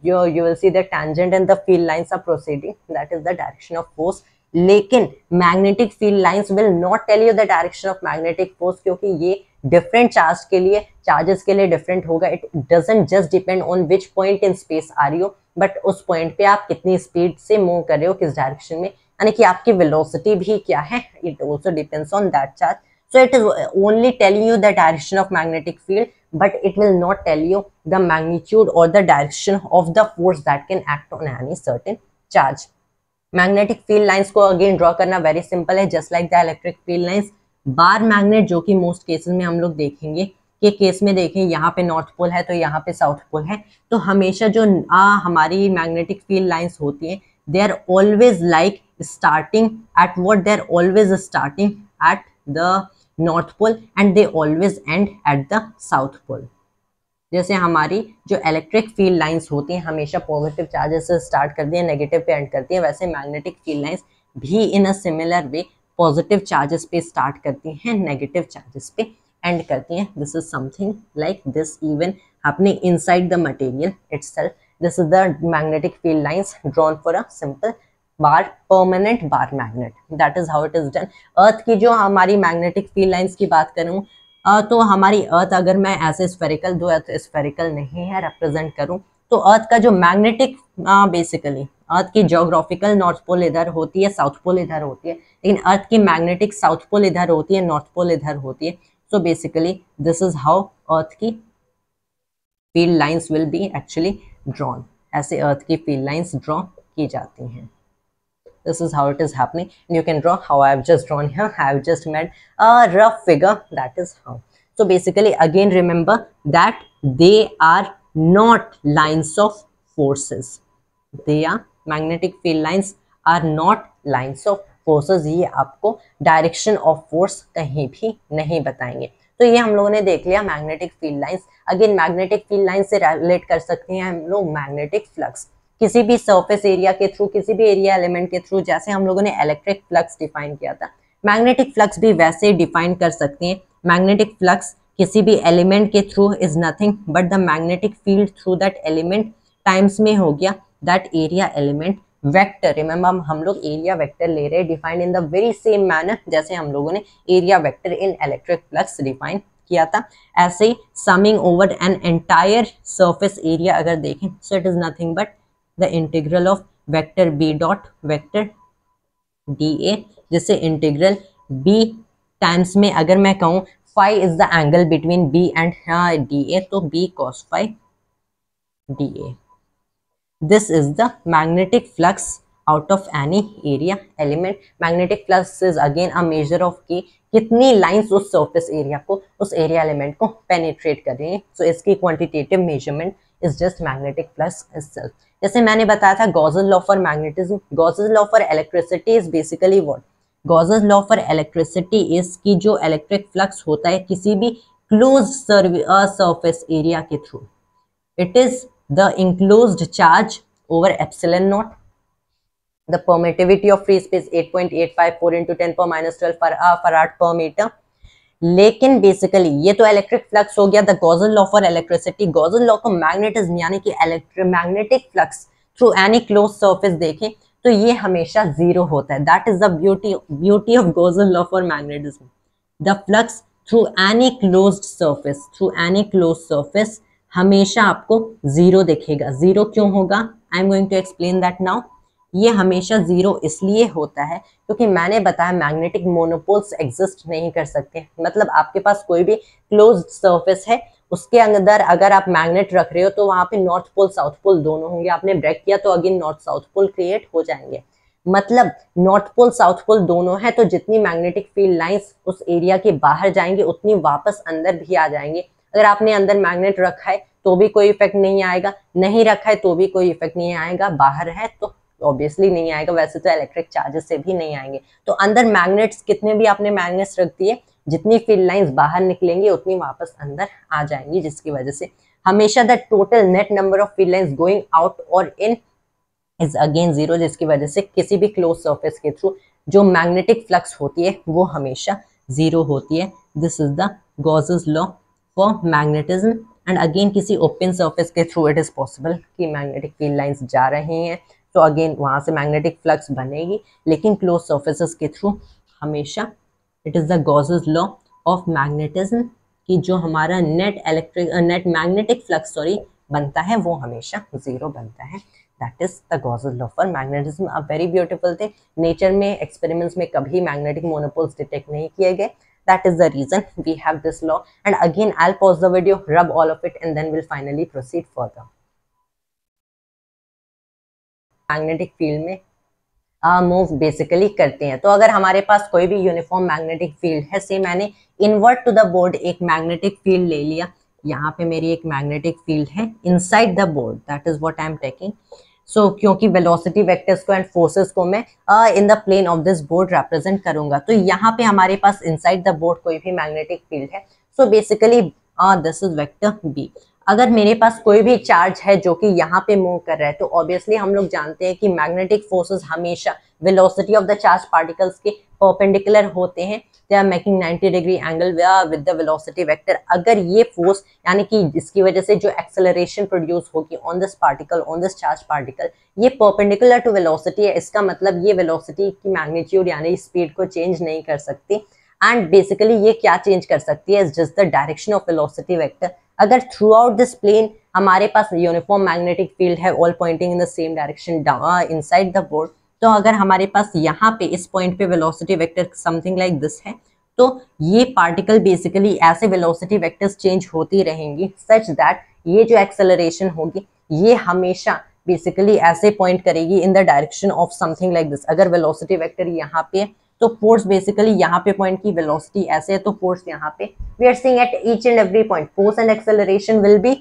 you will see the tangent and the field lines are proceeding, that is the direction of force। लेकिन magnetic field lines will not tell you the direction of magnetic force, क्योंकि ये different charge के लिए, charges के लिए different होगा। It doesn't just depend on which point in space are you, but उस point पे आप कितनी स्पीड से मूव कर रहे हो, किस डायरेक्शन में, यानी कि आपकी वेलोसिटी भी क्या है, it also depends on that charge. So it is only telling you the direction of magnetic field, but it will not tell you the magnitude or the direction of the force that can act on any certain charge। Magnetic field lines को again draw करना very simple है, just like the electric field lines. Bar magnet जो कि most cases में हम लोग देखेंगे कि केस में देखें यहाँ पे नॉर्थ पोल है तो यहाँ पे साउथ पोल है, तो हमेशा जो हमारी मैग्नेटिक फील्ड लाइंस होती हैं they are always like starting at what, they are always starting at the north pole and they always end at the south pole. जैसे हमारी जो इलेक्ट्रिक फील्ड लाइंस होती हैं हमेशा पॉजिटिव चार्जेस से start करती हैं, नेगेटिव पे एंड करती हैं, वैसे मैग्नेटिक फील्ड लाइंस भी in a similar way positive charges पे स्टार्ट करती हैं, नेगेटिव चार्जेस पे एंड करती हैं। This is something like this even happening inside the material itself. This is the magnetic field lines drawn for a simple bar, permanent bar magnet, that is how it is done. Earth की जो हमारी magnetic field lines की बात करूं तो हमारी अर्थ, अगर मैं ऐसे स्फेरिकल, दो अर्थ स्फेरिकल नहीं है, रिप्रेजेंट करूं तो अर्थ का जो मैग्नेटिक बेसिकली अर्थ की ज्योग्राफिकल नॉर्थ पोल इधर होती है, साउथ पोल इधर होती है, लेकिन अर्थ की मैग्नेटिक साउथ पोल इधर होती है, नॉर्थ पोल इधर होती है। So basically this is how earth की field lines will be actually drawn, ऐसे अर्थ की फील्ड लाइंस ड्रॉ की जाती हैं। This is how it is happening. You can draw how I have just drawn here. I have just made a rough figure. That is how. So basically, again remember that they are not lines of forces. They are magnetic field lines are not lines of forces. ये आपको direction of force कहीं भी नहीं बताएंगे। तो ये हम लोगों ने देख लिया magnetic field lines. Again magnetic field line से रिलेट कर सकते हैं हम लोग मैग्नेटिक फ्लक्स, किसी भी सरफेस एरिया के थ्रू, किसी भी एरिया एलिमेंट के थ्रू, जैसे हम लोगों ने इलेक्ट्रिक फ्लक्स डिफाइन किया था, मैग्नेटिक फ्लक्स भी वैसे डिफाइन कर सकते हैं। मैग्नेटिक फ्लक्स किसी भी एलिमेंट के through is nothing but the magnetic field through that element times में हो गया that area element vector, remember हम लोग एरिया वेक्टर ले रहे हैं defined in the very same manner जैसे हम लोगों ने area vector in electric flux define किया था। ऐसे ही summing over an entire surface area अगर देखें, so it is nothing but the integral of vector B dot vector D A, जिससे इंटीग्रल बी टाइम्स में अगर मैं कहूँ phi is the angle between B and D A, तो B cos phi D A. This is the magnetic flux out of any area element. Magnetic flux is again a measure of कि कितनी lines उस surface area को, उस area element को penetrate कर रही हैं। सो इसकी quantitative measurement is just magnetic flux itself. जैसे मैंने बताया था Gauss's law for magnetism, Gauss's law for electricity is basically what, Gauss's law for electricity is की जो इलेक्ट्रिक फ्लक्स होता है किसी भी क्लोज सरफेस एरिया के through, it is the enclosed charge over epsilon naught. The permittivity of free space 8.854 into 10 per minus 12 farad per meter. लेकिन basically ये तो इलेक्ट्रिक फ्लक्स हो गया, the Gauss's law for electricity. Gauss's law को magnetism यानी कि electromagnetic flux through any close surface देखें तो ये हमेशा जीरो होता है। That is the beauty of Gauss's law for magnetism. The flux through any closed surface, through any close surface हमेशा आपको जीरो दिखेगा। जीरो क्यों होगा? I am going to explain that now. ये हमेशा जीरो इसलिए होता है क्योंकि मैंने बताया मैग्नेटिक मोनोपोल्स एग्जिस्ट नहीं कर सकते। मतलब आपके पास कोई भी क्लोज्ड सरफेस है, उसके अंदर अगर आप मैग्नेट रख रहे हो तो वहां पे नॉर्थ पोल साउथ पोल दोनों होंगे। आपने ब्रेक किया तो again north south pole create हो जाएंगे। मतलब नॉर्थ पोल साउथ पोल दोनों है तो जितनी मैग्नेटिक फील्ड लाइंस उस एरिया के बाहर जाएंगे उतनी वापस अंदर भी आ जाएंगे। अगर आपने अंदर मैग्नेट रखा है तो भी कोई इफेक्ट नहीं आएगा, नहीं रखा है तो भी कोई इफेक्ट नहीं आएगा, बाहर है तो ऑब्वियसली नहीं आएगा। वैसे तो इलेक्ट्रिक चार्जेस से भी नहीं आएंगे। तो अंदर मैग्नेट्स कितने भी आपने मैग्नेट्स रख दिए, जितनी फील्ड लाइंस बाहर निकलेंगी उतनी वापस अंदर आ जाएंगी, जिसकी वजह से हमेशा the total net number of field lines going out और इन इज अगेन जीरो, जिसकी वजह से किसी भी क्लोज सरफेस के थ्रू जो मैग्नेटिक फ्लक्स होती है वो हमेशा जीरो होती है। This is the Gauss's law for magnetism. And again किसी ओपन सरफेस के थ्रू इट इज पॉसिबल कि मैग्नेटिक फील्ड लाइंस जा रही हैं तो अगेन वहां से मैग्नेटिक फ्लक्स बनेगी, लेकिन क्लोज सरफेसेस के थ्रू हमेशा it is the Gauss's law of magnetism कि जो हमारा नेट मैग्नेटिक फ्लक्स बनता है वो हमेशा जीरो बनता है। That is the Gauss's law for magnetism. A very beautiful thing. Nature में एक्सपेरिमेंट्स में कभी मैग्नेटिक मोनोपोल्स डिटेक्ट नहीं किए गए। That is the reason we have this law. And again, I'll pause the video, rub all of it, and then we'll finally proceed further. Magnetic field में move basically करते हैं। तो अगर हमारे पास कोई भी यूनिफॉर्म मैग्नेटिक फील्ड है, से मैंने इन्वर्ट टू द बोर्ड एक मैग्नेटिक फील्ड ले लिया। यहाँ पे मेरी एक मैग्नेटिक फील्ड है inside the board, that is what I am taking. So क्योंकि वेलोसिटी वेक्टर्स को एंड फोर्सेस को मैं in the plane of this board represent करूंगा, तो यहाँ पे हमारे पास इनसाइड द बोर्ड कोई भी मैग्नेटिक फील्ड है। So basically this is vector B. अगर मेरे पास कोई भी चार्ज है जो कि यहाँ पे मूव कर रहा है तो ऑब्वियसली हम लोग जानते हैं कि मैग्नेटिक फोर्सेस हमेशा velocity of the charge particles के परपेंडिकुलर होते हैं। They are making 90 degree angle with the velocity vector. अगर ये फोर्स यानी कि जिसकी वजह से जो एक्सेलरेशन प्रोड्यूस होगी on this particle, on this charge particle, ये परपेंडिकुलर टू वेलोसिटी है, इसका मतलब ये वेलोसिटी की मैग्नीट्यूड यानी स्पीड को चेंज नहीं कर सकती। एंड बेसिकली ये क्या चेंज कर सकती है, is just the direction of velocity vector. अगर थ्रू आउट दिस प्लेन हमारे पास यूनिफॉर्म मैग्नेटिक फील्ड है all pointing in the same direction inside the board, तो अगर हमारे पास यहाँ पे इस पॉइंट पे velocity vector something like this है, तो ये पार्टिकल बेसिकली ऐसे वेलोसिटी वेक्टर्स चेंज होती रहेंगी सच दैट ये जो एक्सेलरेशन होगी ये हमेशा बेसिकली ऐसे पॉइंट करेगी इन the direction of something like this. अगर वेलोसिटी वेक्टर यहाँ पे तो फोर्स बेसिकली यहाँ पे पॉइंट की, वेलोसिटी ऐसे है तो फोर्स यहाँ पे। We are seeing at each and every point force and acceleration will be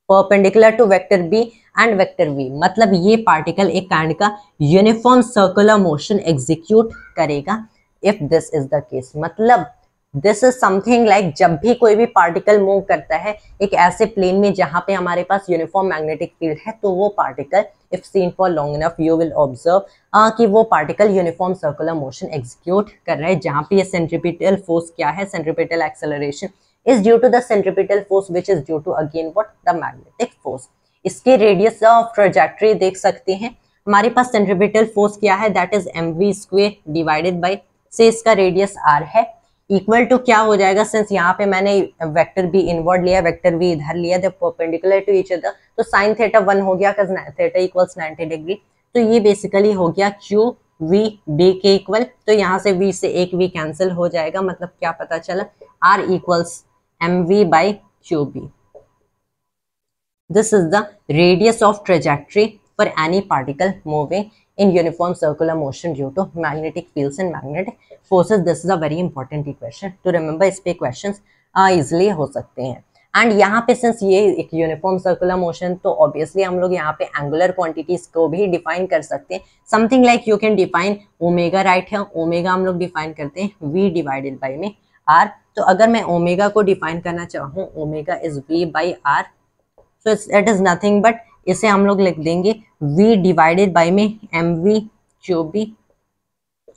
perpendicular to vector B and vector V. मतलब ये पार्टिकल एक काइंड का यूनिफॉर्म सर्कुलर मोशन एग्जीक्यूट करेगा if this is the case. मतलब this is something like जब भी कोई भी पार्टिकल मूव करता है एक ऐसे प्लेन में जहां पे हमारे पास यूनिफॉर्म मैग्नेटिक फील्ड है, तो वो particle if seen for long enough you will observe कि वो particle uniform circular motion execute कर रहा है, जहां पे ये सेंट्रीपिटल फोर्स क्या है, centripetal acceleration is due to the centripetal force which is due to again what the magnetic force। इसके रेडियस ऑफ ट्रैजेक्टरी देख सकते हैं, हमारे पास सेंट्रीपिटल फोर्स क्या है, that is mv² divided by, से इसका रेडियस r है, इक्वल टू क्या हो जाएगा, सिंस यहाँ पे मैंने वेक्टर बी इनवर्ड लिया, वेक्टर बी इधर लिया, the perpendicular to each other, तो साइन थीटा 1 हो गया, थीटा इक्वल्स 90 डिग्री, तो ये बेसिकली हो गया क्यू वी बी के इक्वल, तो यहाँ से v से एक v कैंसिल हो जाएगा, मतलब क्या पता चला, r equals mv by Q B. This is the radius of trajectory for any particle moving in uniform circular motion due to magnetic fields and magnetic forces. This is a very important equation to remember. इस पे questions easily हो सकते हैं. And यहाँ पे since ये एक uniform circular motion, तो ऑब्वियसली हम लोग यहाँ पे एंगुलर क्वांटिटीज को भी डिफाइन कर सकते हैं. Something like you can define omega, right है, ओमेगा हम लोग डिफाइन करते हैं v डिवाइडेड बाई में r. तो अगर मैं ओमेगा को डिफाइन करना चाहूँ, ओमेगा इज v बाई r, so it is nothing but, इसे हम लोग लिख देंगे v डिवाइडेड बाई में mv cube B.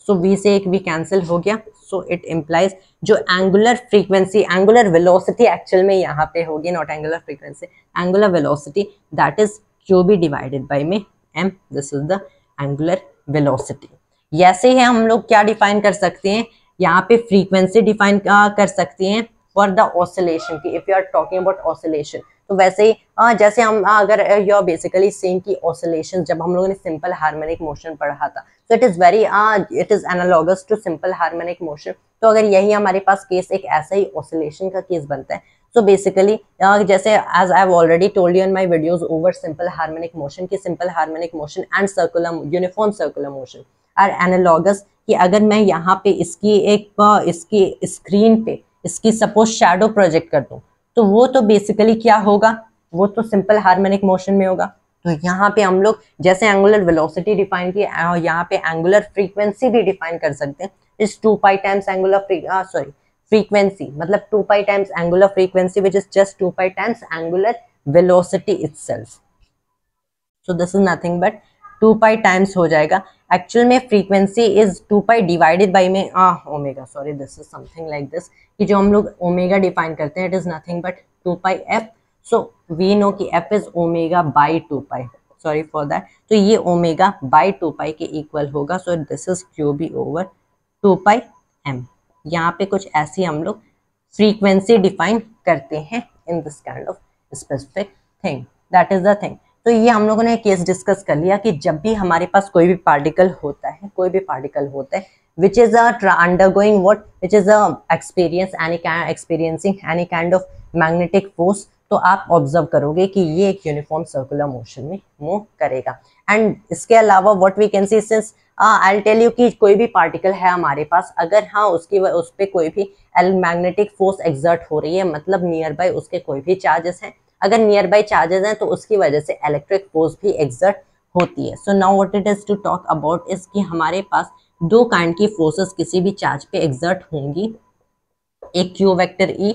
So v से एक v कैंसिल हो गया, सो इट इम्प्लाइज जो angular frequency, angular velocity actual में यहाँ पे होगी, not angular frequency, angular velocity, that is Q B divided by में m. This is the angular velocity. ऐसे ही हम लोग क्या डिफाइन कर सकते हैं, यहाँ पे फ्रीक्वेंसी डिफाइन कर सकते हैं फॉर द ऑसिलेशन की, if you are talking about oscillation. तो वैसे ही जैसे हम अगर यू आर बेसिकली सेइंग की ऑसिलेशन, जब हम लोगों ने सिंपल हार्मोनिक मोशन पढ़ा था, तो it is analogous to simple harmonic motion. तो अगर यही हमारे पास केस एक ऐसा ही ऑसिलेशन का केस बनता है, तो बेसिकली जैसे as I have already told you in my videos over simple harmonic motion, की simple harmonic motion and circular uniform circular motion are analogous, कि अगर मैं यहाँ पे इसकी स्क्रीन पे इसकी सपोज शैडो प्रोजेक्ट कर दूं, तो वो तो बेसिकली क्या होगा, वो तो सिंपल हार्मोनिक मोशन में होगा. तो यहाँ पे हम लोग जैसे एंगुलर वेलोसिटी डिफाइन की, यहाँ पे एंगुलर फ्रीक्वेंसी भी डिफाइन कर सकते हैं. इस 2 पाई टाइम्स एंगुलर फ्रीक्वेंसी, मतलब 2 pi times angular frequency which is just 2 pi times angular velocity itself. So this is nothing but 2 pi times हो जाएगा. एक्चुअल में frequency is 2 pi divided by में omega, sorry this is something like this, कि जो हम लोग omega define करते हैं, it is nothing but 2 pi F. So we know कि F is omega by 2 pi, sorry for that. तो ये ओमेगा बाई 2 पाई के इक्वल होगा. So this is Q B over 2 pi M. यहाँ पे कुछ ऐसी हम लोग फ्रीक्वेंसी डिफाइन करते हैं इन this kind of specific thing, that is the thing. तो ये हम लोगों ने केस डिस्कस कर लिया कि जब भी हमारे पास कोई भी पार्टिकल होता है which is undergoing which is experiencing any kind of magnetic force, तो आप ऑब्जर्व करोगे कि ये एक यूनिफॉर्म सर्कुलर मोशन में मूव करेगा. एंड इसके अलावा what we can see, since I will tell you कि कोई भी पार्टिकल है हमारे पास, अगर उस पर कोई भी मैग्नेटिक फोर्स एक्सर्ट हो रही है, मतलब नियर बाय उसके कोई भी चार्जेस हैं, अगर नियर बाय चार्जेस हैं तो उसकी वजह से इलेक्ट्रिक फोर्स भी एक्सर्ट होती है. So now what it is to talk about is कि हमारे पास 2 काइंड की फोर्सेस किसी भी चार्ज पे एक्सर्ट होंगी, एक क्यू वेक्टर ई,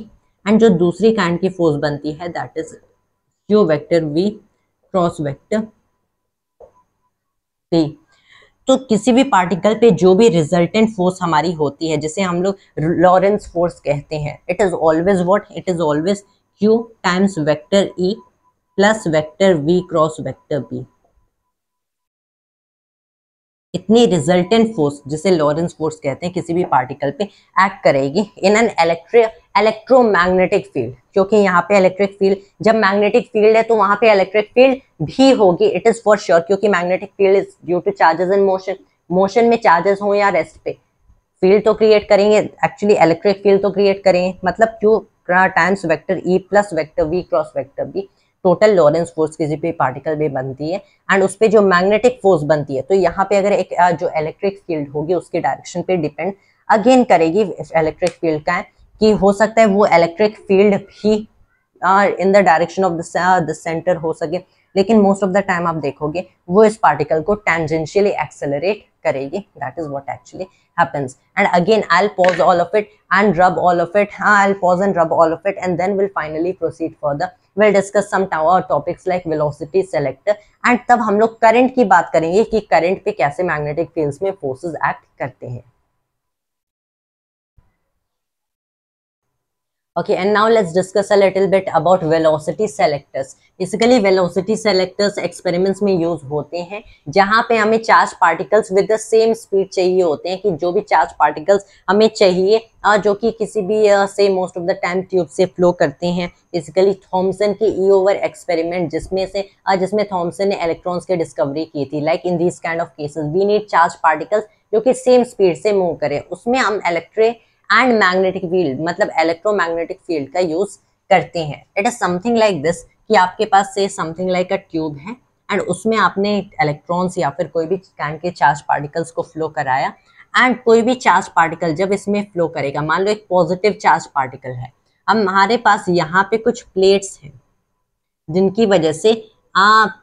एंड जो दूसरी काइंड की फोर्स बनती है that is Q vector V cross vector P. तो किसी भी पार्टिकल पे जो भी रिजल्टेंट फोर्स हमारी होती है, जिसे हम लोग लॉरेंस फोर्स कहते हैं, it is always what, it is always Q times vector E plus vector V cross vector B. इतनी रिजल्टेंट फोर्स, जिसे लॉरेंस फोर्स कहते हैं, किसी भी पार्टिकल पे एक्ट करेगी इन एन इलेक्ट्रोमैग्नेटिक फील्ड. क्योंकि यहाँ पे इलेक्ट्रिक फील्ड, जब मैग्नेटिक फील्ड है तो वहां पे इलेक्ट्रिक फील्ड भी होगी, इट इज फॉर श्योर, क्योंकि magnetic field is due two charges in motion. Motion में चार्जेस हो या रेस्ट पे, फील्ड तो क्रिएट करेंगे, एक्चुअली इलेक्ट्रिक फील्ड तो क्रिएट करेंगे. मतलब Q times vector E plus vector V cross vector B total Lawrence force किसी भी पार्टिकल में बनती है. एंड उस पे जो मैग्नेटिक फोर्स बनती है, तो यहाँ पे अगर एक जो इलेक्ट्रिक फील्ड होगी उसके डायरेक्शन पे डिपेंड अगेन करेगी इलेक्ट्रिक फील्ड का, कि हो सकता है वो इलेक्ट्रिक फील्ड भी इन the direction of the centre हो सके, लेकिन मोस्ट ऑफ द टाइम आप देखोगे वो इस पार्टिकल को टेंजेंशियली एक्सेलरेट करेगी. That is what actually happens. And again I'll pause all of it and rub all of it. I'll pause and rub all of it, and then we'll finally proceed further. We'll discuss some topics like velocity selector, and तब हम लोग current की बात करेंगे कि current पे कैसे magnetic fields में फोर्सेस एक्ट करते हैं. Okay, and now let's discuss a little bit about velocity selectors. Basically velocity selectors experiments में यूज होते हैं जहां पे हमें charge particles with the same speed चाहिए होते हैं, कि जो भी चार्ज पार्टिकल्स हमें चाहिए जो कि किसी भी से most of the time tube से फ्लो करते हैं. बेसिकली थॉमसन की ई ओवर एक्सपेरिमेंट जिसमें थॉमसन ने इलेक्ट्रॉन्स की डिस्कवरी की थी. Like in this kind of cases we need charge particles जो कि सेम स्पीड से मूव करें. उसमें हम इलेक्ट्रिक एंड मैग्नेटिक फील्ड मतलब इलेक्ट्रोमैग्नेटिक फील्ड का यूज करते हैं. It is something like this कि आपके पास से समथिंग लाइक अ ट्यूब है एंड उसमें आपने इलेक्ट्रॉन्स या फिर कोई भी काइंड के चार्ज पार्टिकल्स को फ्लो कराया. एंड कोई भी चार्ज पार्टिकल जब इसमें फ्लो करेगा, मान लो एक पॉजिटिव चार्ज पार्टिकल है, अब हमारे पास यहाँ पे कुछ प्लेट्स हैं जिनकी वजह से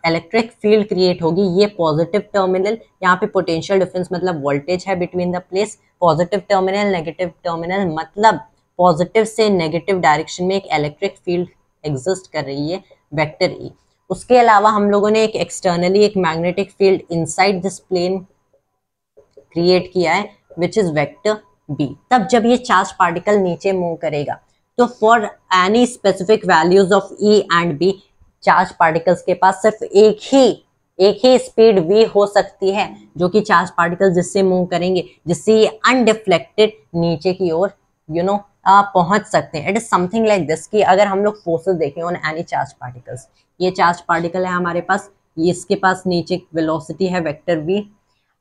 इलेक्ट्रिक फील्ड क्रिएट होगी. ये पॉजिटिव टर्मिनल, यहाँ पे पोटेंशियल डिफरेंस मतलब वोल्टेज है between the place. Positive terminal, negative terminal मतलब पॉजिटिव से नेगेटिव डायरेक्शन में एक इलेक्ट्रिक फील्ड एग्जिस्ट कर रही है, वेक्टर ई. उसके अलावा हम लोगों ने एक एक्सटर्नली एक magnetic field inside this plane create किया है विच इज वेक्टर बी. तब जब ये चार्ज पार्टिकल नीचे मूव करेगा तो for any specific values of E and B charge particles के पास सिर्फ एक ही स्पीड v हो सकती है जो कि चार्ज पार्टिकल जिससे मूव करेंगे, जिससे ये अनडिफ्लेक्टेड नीचे की ओर पहुंच सकते हैं. It is something like this कि अगर हम लोग फोर्सेस देखें ऑन एनी चार्ज पार्टिकल्स, ये चार्ज पार्टिकल है हमारे पास, ये इसके पास नीचे वेलोसिटी है वेक्टर v,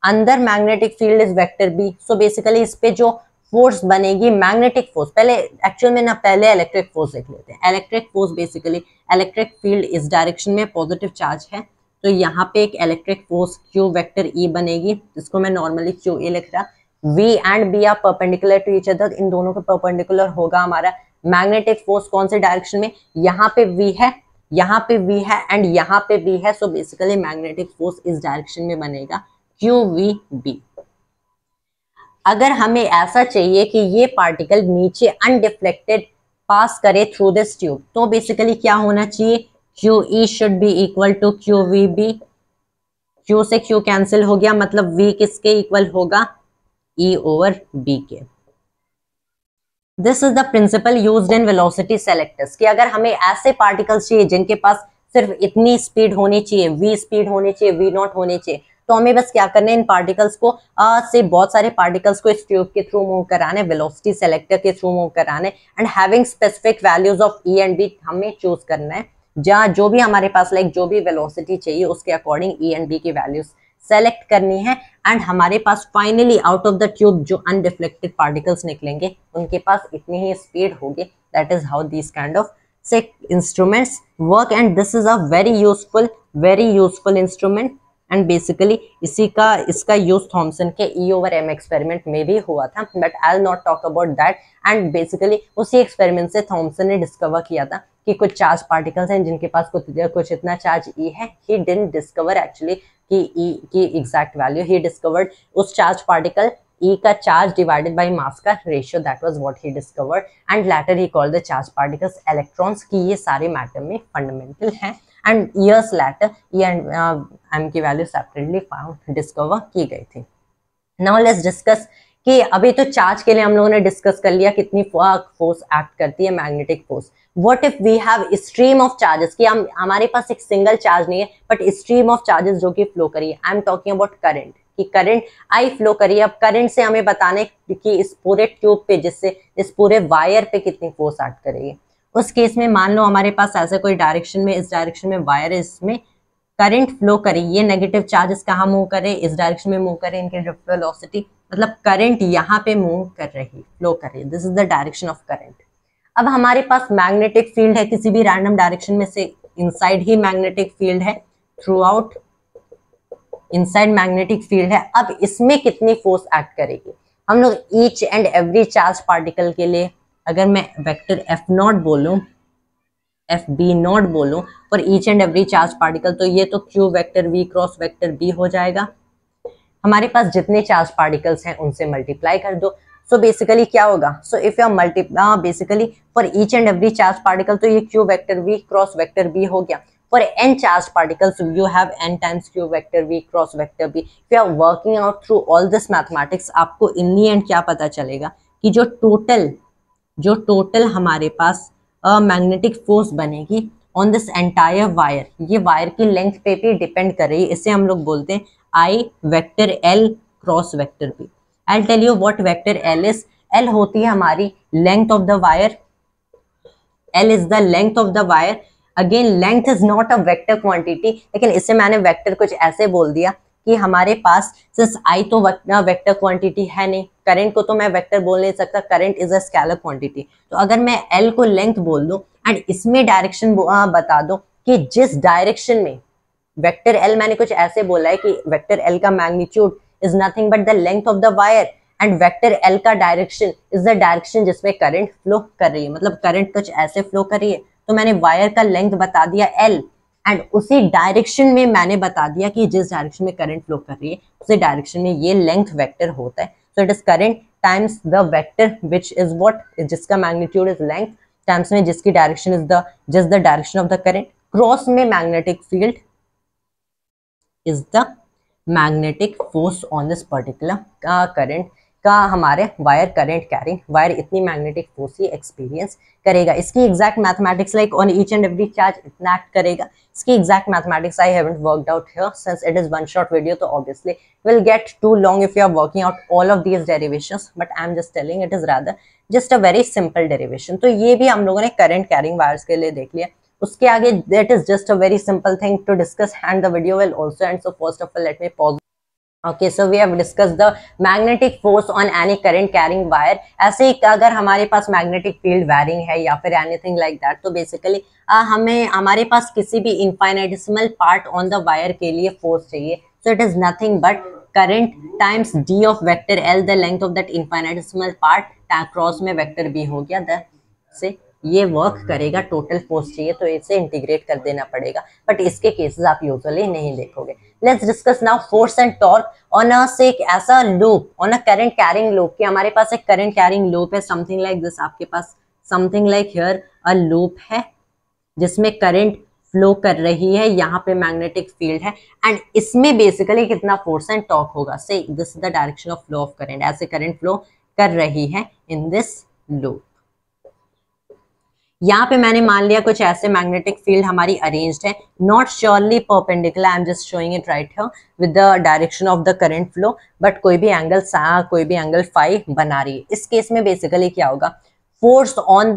अंदर magnetic field is vector b. So basically इस पे जो फोर्स बनेगी मैग्नेटिक फोर्स, पहले इलेक्ट्रिक फोर्स देख लेते हैं. Electric force basically electric field इस डायरेक्शन में पॉजिटिव चार्ज है तो यहाँ पे एक electric force q vector e बनेगी, जिसको मैं नॉर्मली q e लिख रहा. v and b are perpendicular to each other, इन दोनों के परपेंडिकुलर होगा हमारा मैग्नेटिक फोर्स. कौन से डायरेक्शन में? यहाँ पे v है, यहाँ पे v है एंड यहाँ पे b है. सो बेसिकली मैग्नेटिक फोर्स इस डायरेक्शन में बनेगा qvb. अगर हमें ऐसा चाहिए कि ये पार्टिकल नीचे अनडिफ्लेक्टेड पास करे थ्रू दिस ट्यूब, तो बेसिकली क्या होना चाहिए? QE should be equal to QVB. Q से Q कैंसिल हो गया, मतलब V किसके इक्वल होगा? E ओवर B के. This is the principle used in velocity selectors कि अगर हमें ऐसे पार्टिकल्स चाहिए जिनके पास सिर्फ इतनी स्पीड होनी चाहिए, V स्पीड होनी चाहिए, V नॉट होनी चाहिए, तो हमें बस क्या करना है, इन पार्टिकल्स को से बहुत सारे पार्टिकल्स को इस ट्यूब के थ्रू मूव कराने, वेलोसिटी सेलेक्टर के थ्रू मूव कराने and having specific values of E and B हमें चूज करना है. जहाँ जो भी हमारे पास जो भी वेलोसिटी चाहिए उसके अकॉर्डिंग ई एंड बी की वैल्यूज सेलेक्ट करनी है. एंड हमारे पास finally out of the tube जो अनडिफ्लेक्टेड पार्टिकल्स निकलेंगे उनके पास इतनी ही स्पीड होगी. That is how this kind of instruments work and this is a very useful instrument. And basically इसका यूज थॉमसन के ई ओवर एम एक्सपेरिमेंट में भी हुआ था, but I will not talk about that. And basically उसी experiment से Thompson ने discover किया था कि कुछ चार्ज पार्टिकल्स हैं जिनके पास कुछ इतना चार्ज ई है. ही डिडंट डिस्कवर एक्चुअली कि ई की एग्जैक्ट वैल्यू, ही डिस्कवर्ड उस चार्ज पार्टिकल ई का चार्ज डिवाइडेड बाय मास का ratio, that was what he discovered. And later he called the charge particles electrons कि ये सारे matter में fundamental हैं. And years later E and M की value separately found discover की गई थी. नाउ लेट्स डिस्कस कि अभी तो चार्ज के लिए हम लोगों ने डिस्कस कर लिया कितनी फोर्स एक्ट करती है, magnetic force. What if we have stream of charges, कि हमारे पास एक सिंगल चार्ज नहीं है बट स्ट्रीम ऑफ चार्जेस जो कि फ्लो करिए. I am talking about current, कि करंट आई फ्लो करिए. अब करंट से हमें बताने कि इस पूरे ट्यूब पे, जिससे इस पूरे वायर पे कितनी फोर्स एक्ट करेगी. उस केस में मान लो हमारे पास ऐसा कोई डायरेक्शन में, इस डायरेक्शन में वायर है, इसमें करंट फ्लो करे, ये नेगेटिव चार्जेस कहाँ मूव कर रहे, इस डायरेक्शन में मूव कर रहे, इनकी वेलोसिटी मतलब करंट यहाँ पे मूव कर रही, फ्लो कर रही. This is the direction of current. अब हमारे पास मैग्नेटिक फील्ड है किसी भी रैंडम डायरेक्शन में से, इनसाइड ही मैग्नेटिक फील्ड है, throughout inside magnetic field है. अब इसमें कितनी फोर्स एक्ट करेगी? हम लोग each and every charge particle के लिए अगर मैं वेक्टर एफ नॉट बोलूं, एफ बी नॉट बोलूं for each and every charge particle, तो ये तो Q vector V cross vector B हो जाएगा. हमारे पास जितने चार्ज पार्टिकल्स हैं उनसे मल्टीप्लाई कर दो. सो बेसिकली क्या होगा? So if you multiply basically for each and every charge particle, तो ये Q vector V cross vector B हो गया. For n charge particles, you have n times q vector v cross vector b. If you are working out through all this mathematics, आपको in the end क्या पता चलेगा कि जो total जो total हमारे पास मैग्नेटिक फोर्स बनेगी ऑन दिस एंटायर वायर, ये वायर की लेंथ पे भी डिपेंड कर रही है। इसे हम लोग बोलते हैं I vector L cross vector P. I tell you what vector L is. L होती है हमारी length of the wire, L is the length of the wire. Again length is not a vector quantity, लेकिन इससे मैंने vector कुछ ऐसे बोल दिया कि हमारे पास सिंस आई तो वेक्टर क्वांटिटी है नहीं, करंट को तो मैं वेक्टर बोल नहीं सकता, current is a scalar quantity. तो अगर मैं एल को लेंथ बोल दूं एंड इसमें डायरेक्शन बता दो कि जिस डायरेक्शन में वेक्टर एल, मैंने कुछ ऐसे बोला है कि वेक्टर एल का magnitude is nothing but the length of the wire and vector L का डायरेक्शन इज द डायरेक्शन जिसमें करंट फ्लो कर रही है, मतलब करंट कुछ ऐसे फ्लो कर रही है। तो मैंने वायर का लेंथ बता दिया एल एंड उसी डायरेक्शन में मैंने बता दिया कि जिस डायरेक्शन में करंट फ्लो कर रही है उसी डायरेक्शन में ये लेंथ वेक्टर होता है। So it is current times the vector which is what, जिसका मैग्नीट्यूड इज लेंथ टाइम्स में जिसकी direction is the just the direction of the current. Cross में magnetic field is the magnetic force on this particular current का हमारे wire current carrying, wire इतनी magnetic force ही experience करेगा। इसकी exact mathematics like on each and every charge इतना act करेगा। इसकी exact mathematics I haven't worked out here since it is one shot video, तो obviously will get too long if you are working out all of these derivations, but I am just telling it is rather just a very simple derivation. तो ये भी हम लोगों ने current carrying wires के लिए देख लिया। उसके आगे that is just a very simple thing to discuss and the video will also end. So first of all let me pause. Okay, so we have discussed the magnetic force on any current carrying wire. ऐसे ही अगर हमारे पास magnetic field varying है या फिर anything like that, तो basically हमें हमारे पास किसी भी infinitesimal part on the wire के लिए force चाहिए। So it is nothing but current times d of vector L, the length of that infinitesimal part, cross में वेक्टर b हो गया, द से ये वर्क करेगा। टोटल फोर्स चाहिए तो इसे इंटीग्रेट कर देना पड़ेगा, बट इसके केसेस आप यूजुअली नहीं देखोगे। Let's discuss now force and torque on a say एक ऐसा loop, on a current carrying loop, कि हमारे पास एक करंट कैरिंग लूप है समथिंग लाइक दिस। आपके पास something like here a loop है जिसमें करंट फ्लो कर रही है, यहाँ पे मैग्नेटिक फील्ड है एंड इसमें बेसिकली कितना फोर्स एंड टॉर्क होगा। Say this is the direction of flow of current, ऐसे करंट फ्लो कर रही है इन दिस लूप। यहाँ पे मैंने मान लिया कुछ ऐसे मैग्नेटिक फील्ड हमारी अरेंज्ड है, not surely perpendicular, I am just showing it right here with the direction of the current flow, but कोई भी एंगल फाई बना रही है। इस केस में बेसिकली क्या होगा, force on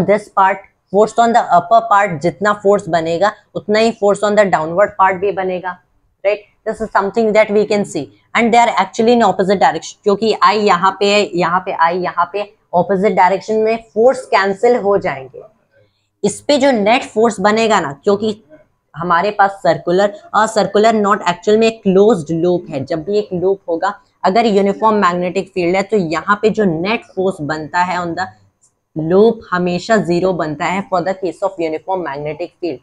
this part, force on the upper part, जितना फोर्स बनेगा उतना ही force on the downward part भी बनेगा, right. This is something that we can see and they are actually in opposite direction, क्योंकि I यहाँ पे है, यहाँ पे आई यहाँ पे, ऑपोजिट डायरेक्शन में फोर्स कैंसिल हो जाएंगे। इस पे जो नेट फोर्स बनेगा ना, क्योंकि हमारे पास सर्कुलर नॉट एक्चुअल में एक क्लोज्ड लूप है, जब भी एक लूप होगा अगर यूनिफॉर्म मैग्नेटिक फील्ड है तो यहाँ पे जो नेट फोर्स बनता है ऑन द लूप हमेशा जीरो बनता है for the case of uniform magnetic field.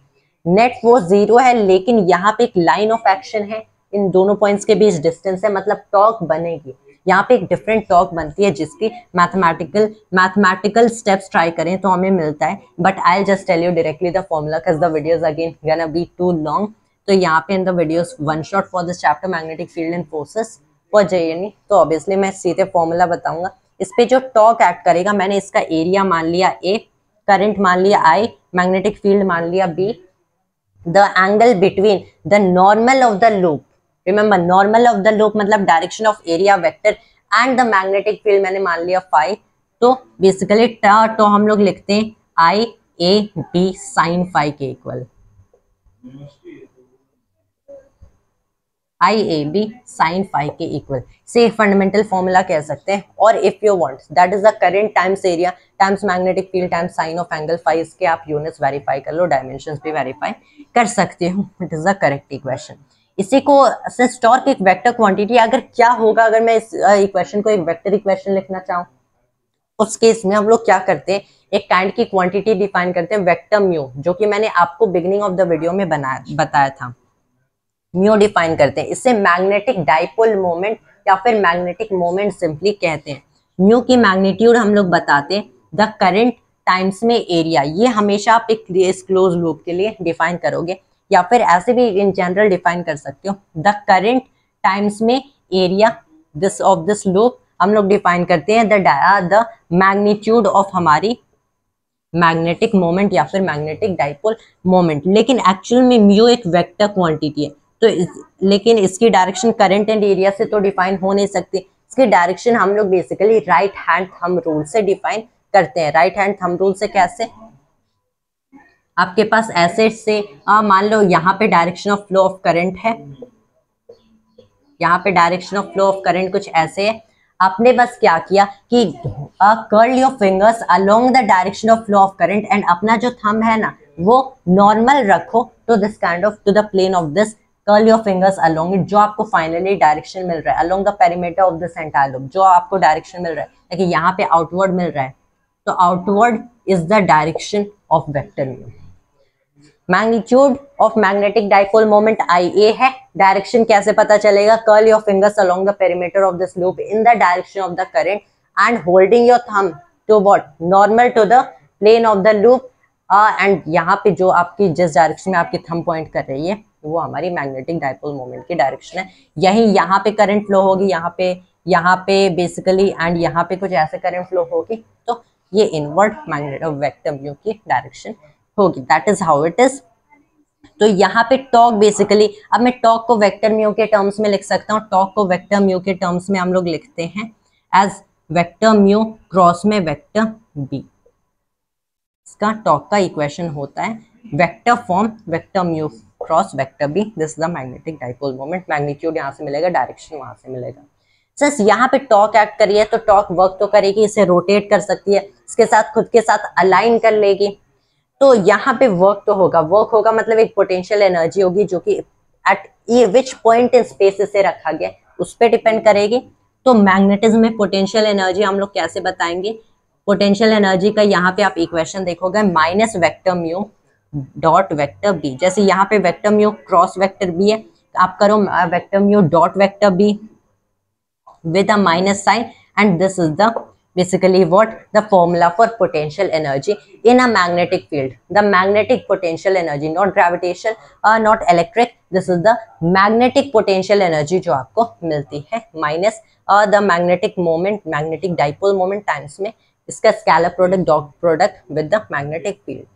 Net force zero है लेकिन यहाँ पे एक लाइन ऑफ एक्शन है, इन दोनों पॉइंट्स के बीच डिस्टेंस है, मतलब टॉर्क बनेगी। यहाँ पे एक डिफरेंट टॉर्क बनती है जिसकी मैथमेटिकल स्टेप्स ट्राई करें तो हमें मिलता है, but I just tell you directly the formula because the videos again gonna be too long. तो यहाँ पे in the videos one shot for this chapter magnetic field and forces for JNE, तो obviously मैं सीधे formula बताऊंगा। इस पे जो टॉर्क एक्ट करेगा, मैंने इसका एरिया मान लिया A, करंट मान लिया I, मैग्नेटिक फील्ड मान लिया B, the angle between the normal of the loop, remember normal of the loop मतलब direction of area vector, and the magnetic field मैंने मान लिया फाई। तो बेसिकली तो हम लोग लिखते हैं IAB साइन फाई के इक्वल, IAB साइन फाई के इक्वल से फंडामेंटल फॉर्मूला कह सकते हैं। और if you want that is the current times area times magnetic field times sine of angle phi, इसके आप यूनिट्स वेरीफाई कर लो, डायमेंशंस भी वेरीफाई कर सकते हो। It is the correct equation. इसी को सिंस टॉर्क एक वेक्टर क्वांटिटी, अगर क्या होगा अगर मैं इस इक्वेशन को एक वेक्टर इक्वेशन लिखना चाहूँ, उस केस में हम लोग क्या करते हैं, एक काइंड की क्वांटिटी डिफाइन करते हैं वेक्टर म्यू, जो कि मैंने आपको बिगिनिंग ऑफ द वीडियो में बताया था। म्यू डिफाइन करते हैं, इससे मैग्नेटिक डाइपोल मोमेंट या फिर मैग्नेटिक मोमेंट सिंपली कहते हैं। म्यू की मैग्नीट्यूड हम लोग बताते हैं द करंट टाइम्स में एरिया, ये हमेशा आप एक क्लोज लूप के लिए डिफाइन करोगे, या फिर ऐसे भी इन जनरल डिफाइन कर सकते हो द करंट टाइम्स में area this of this loop हम लोग डिफाइन करते हैं द मैग्नीट्यूड ऑफ हमारी मैग्नेटिक मोमेंट या फिर मैग्नेटिक डाइपोल मोमेंट। लेकिन एक्चुअल में म्यू एक वेक्टर क्वांटिटी है, तो लेकिन इसकी डायरेक्शन करंट एंड एरिया से तो डिफाइन हो नहीं सकती। इसकी डायरेक्शन हम लोग basically right hand thumb rule से डिफाइन करते हैं। राइट हैंड थंब रूल से कैसे, आपके पास ऐसे से मान लो यहाँ पे direction of flow of current है, यहाँ पे direction of flow of current कुछ ऐसे है। आपने बस क्या किया कि curl your fingers along the direction of flow of current and अपना जो थंब है ना वो नॉर्मल रखो to this kind of to the plane of this, curl your fingers along it, जो आपको फाइनली डायरेक्शन मिल रहा है along the perimeter of this entire loop, जो आपको डायरेक्शन मिल रहा है। लेकिन यहाँ पे आउटवर्ड मिल रहा है, तो outward is the direction of vector mu. Magnitude of magnetic dipole moment IA है। डायरेक्शन कैसे पता चलेगा, curl your fingers along the perimeter of this loop in the direction of the current and holding your thumb to what, normal to the plane of the loop, and यहाँ पे जो आपकी जिस direction में आपकी थंब पॉइंट कर रही है वो हमारी मैग्नेटिक डाइपोल मोमेंट की डायरेक्शन है। यही यहाँ पे करंट फ्लो होगी, यहाँ पे बेसिकली, एंड यहाँ पे कुछ ऐसे करंट फ्लो होगी, तो ये इनवर्ड मैग्नेटिक वेक्टर म्यू की डायरेक्शन होगी। That is how it is. तो यहाँ पे टॉर्क बेसिकली, अब मैं टॉर्क को वेक्टर म्यू के टर्म्स में लिख सकता हूँ। टॉर्क को वेक्टर म्यू के टर्म्स में हम लोग लिखते हैं एज वेक्टर म्यू क्रॉस में वेक्टर बी। इसका टॉर्क का इक्वेशन होता है vector form vector mu cross vector B. This is the magnetic dipole moment. Magnitude यहाँ से मिलेगा, डायरेक्शन वहां से मिलेगा। सिंस यहाँ पे टॉर्क एक्ट करिए तो टॉर्क वर्क तो करेगी, इसे रोटेट कर सकती है, इसके साथ खुद के साथ अलाइन कर लेगी, तो यहाँ पे वर्क तो होगा। वर्क होगा मतलब एक पोटेंशियल एनर्जी होगी जो कि eight which point in space इसे रखा गया उस पर डिपेंड करेगी। तो मैग्नेटिज्म में पोटेंशियल एनर्जी हम लोग कैसे बताएंगे, पोटेंशियल एनर्जी का यहाँ पे आप इक्वेशन देखोगे minus vector mu dot vector B. जैसे यहाँ पे vector mu cross vector B है, आप करो vector mu dot vector B with a minus sign, and this is the basically what the formula for potential energy in a magnetic field. The magnetic potential energy, not gravitation not electric, this is the magnetic potential energy जो आपको मिलती है minus the magnetic moment, magnetic dipole moment times में इसका scalar product dot product with the magnetic field।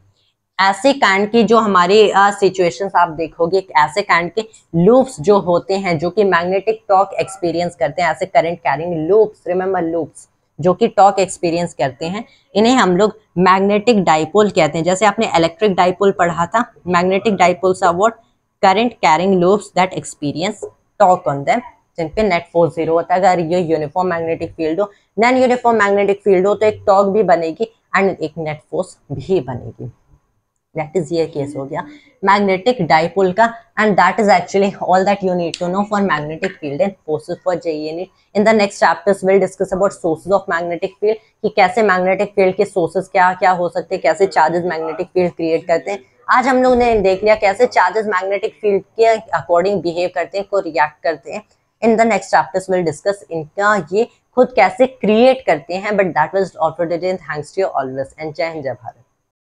ऐसे kind की जो हमारे सिचुएशंस आप देखोगे, ऐसे काइंड के लूप्स जो होते हैं जो कि मैग्नेटिक टॉर्क एक्सपीरियंस करते हैं, ऐसे current carrying loops, remember loops जो कि टॉर्क एक्सपीरियंस करते हैं, इन्हें हम लोग मैग्नेटिक डाइपोल कहते हैं। जैसे आपने इलेक्ट्रिक डाइपोल पढ़ा था, magnetic dipoles are what, current carrying loops that experience torque on them, जिन पे नेट फोर्स जीरो होता है। अगर ये यूनिफॉर्म मैग्नेटिक फील्ड हो, नॉन यूनिफॉर्म मैग्नेटिक फील्ड हो, तो एक टॉर्क भी बनेगी एंड एक नेट फोर्स भी बनेगी। That is ये केस हो गया मैग्नेटिक डाइपोल का, and that is actually all that you need to know for magnetic field and forces for JEE NEET. In the next chapters we'll discuss about sources of magnetic field, कि कैसे magnetic field के sources क्या क्या हो सकते हैं, कैसे charges magnetic field create करते हैं। आज हम लोग ने देख लिया कैसे चार्जेस मैग्नेटिक फील्ड के अकॉर्डिंग बिहेव करते हैं, को रिएक्ट करते हैं। In the next chapters will discuss इनका ये खुद कैसे क्रिएट करते हैं, but that was all for today. Thanks to you always and जय हिंद जय भारत।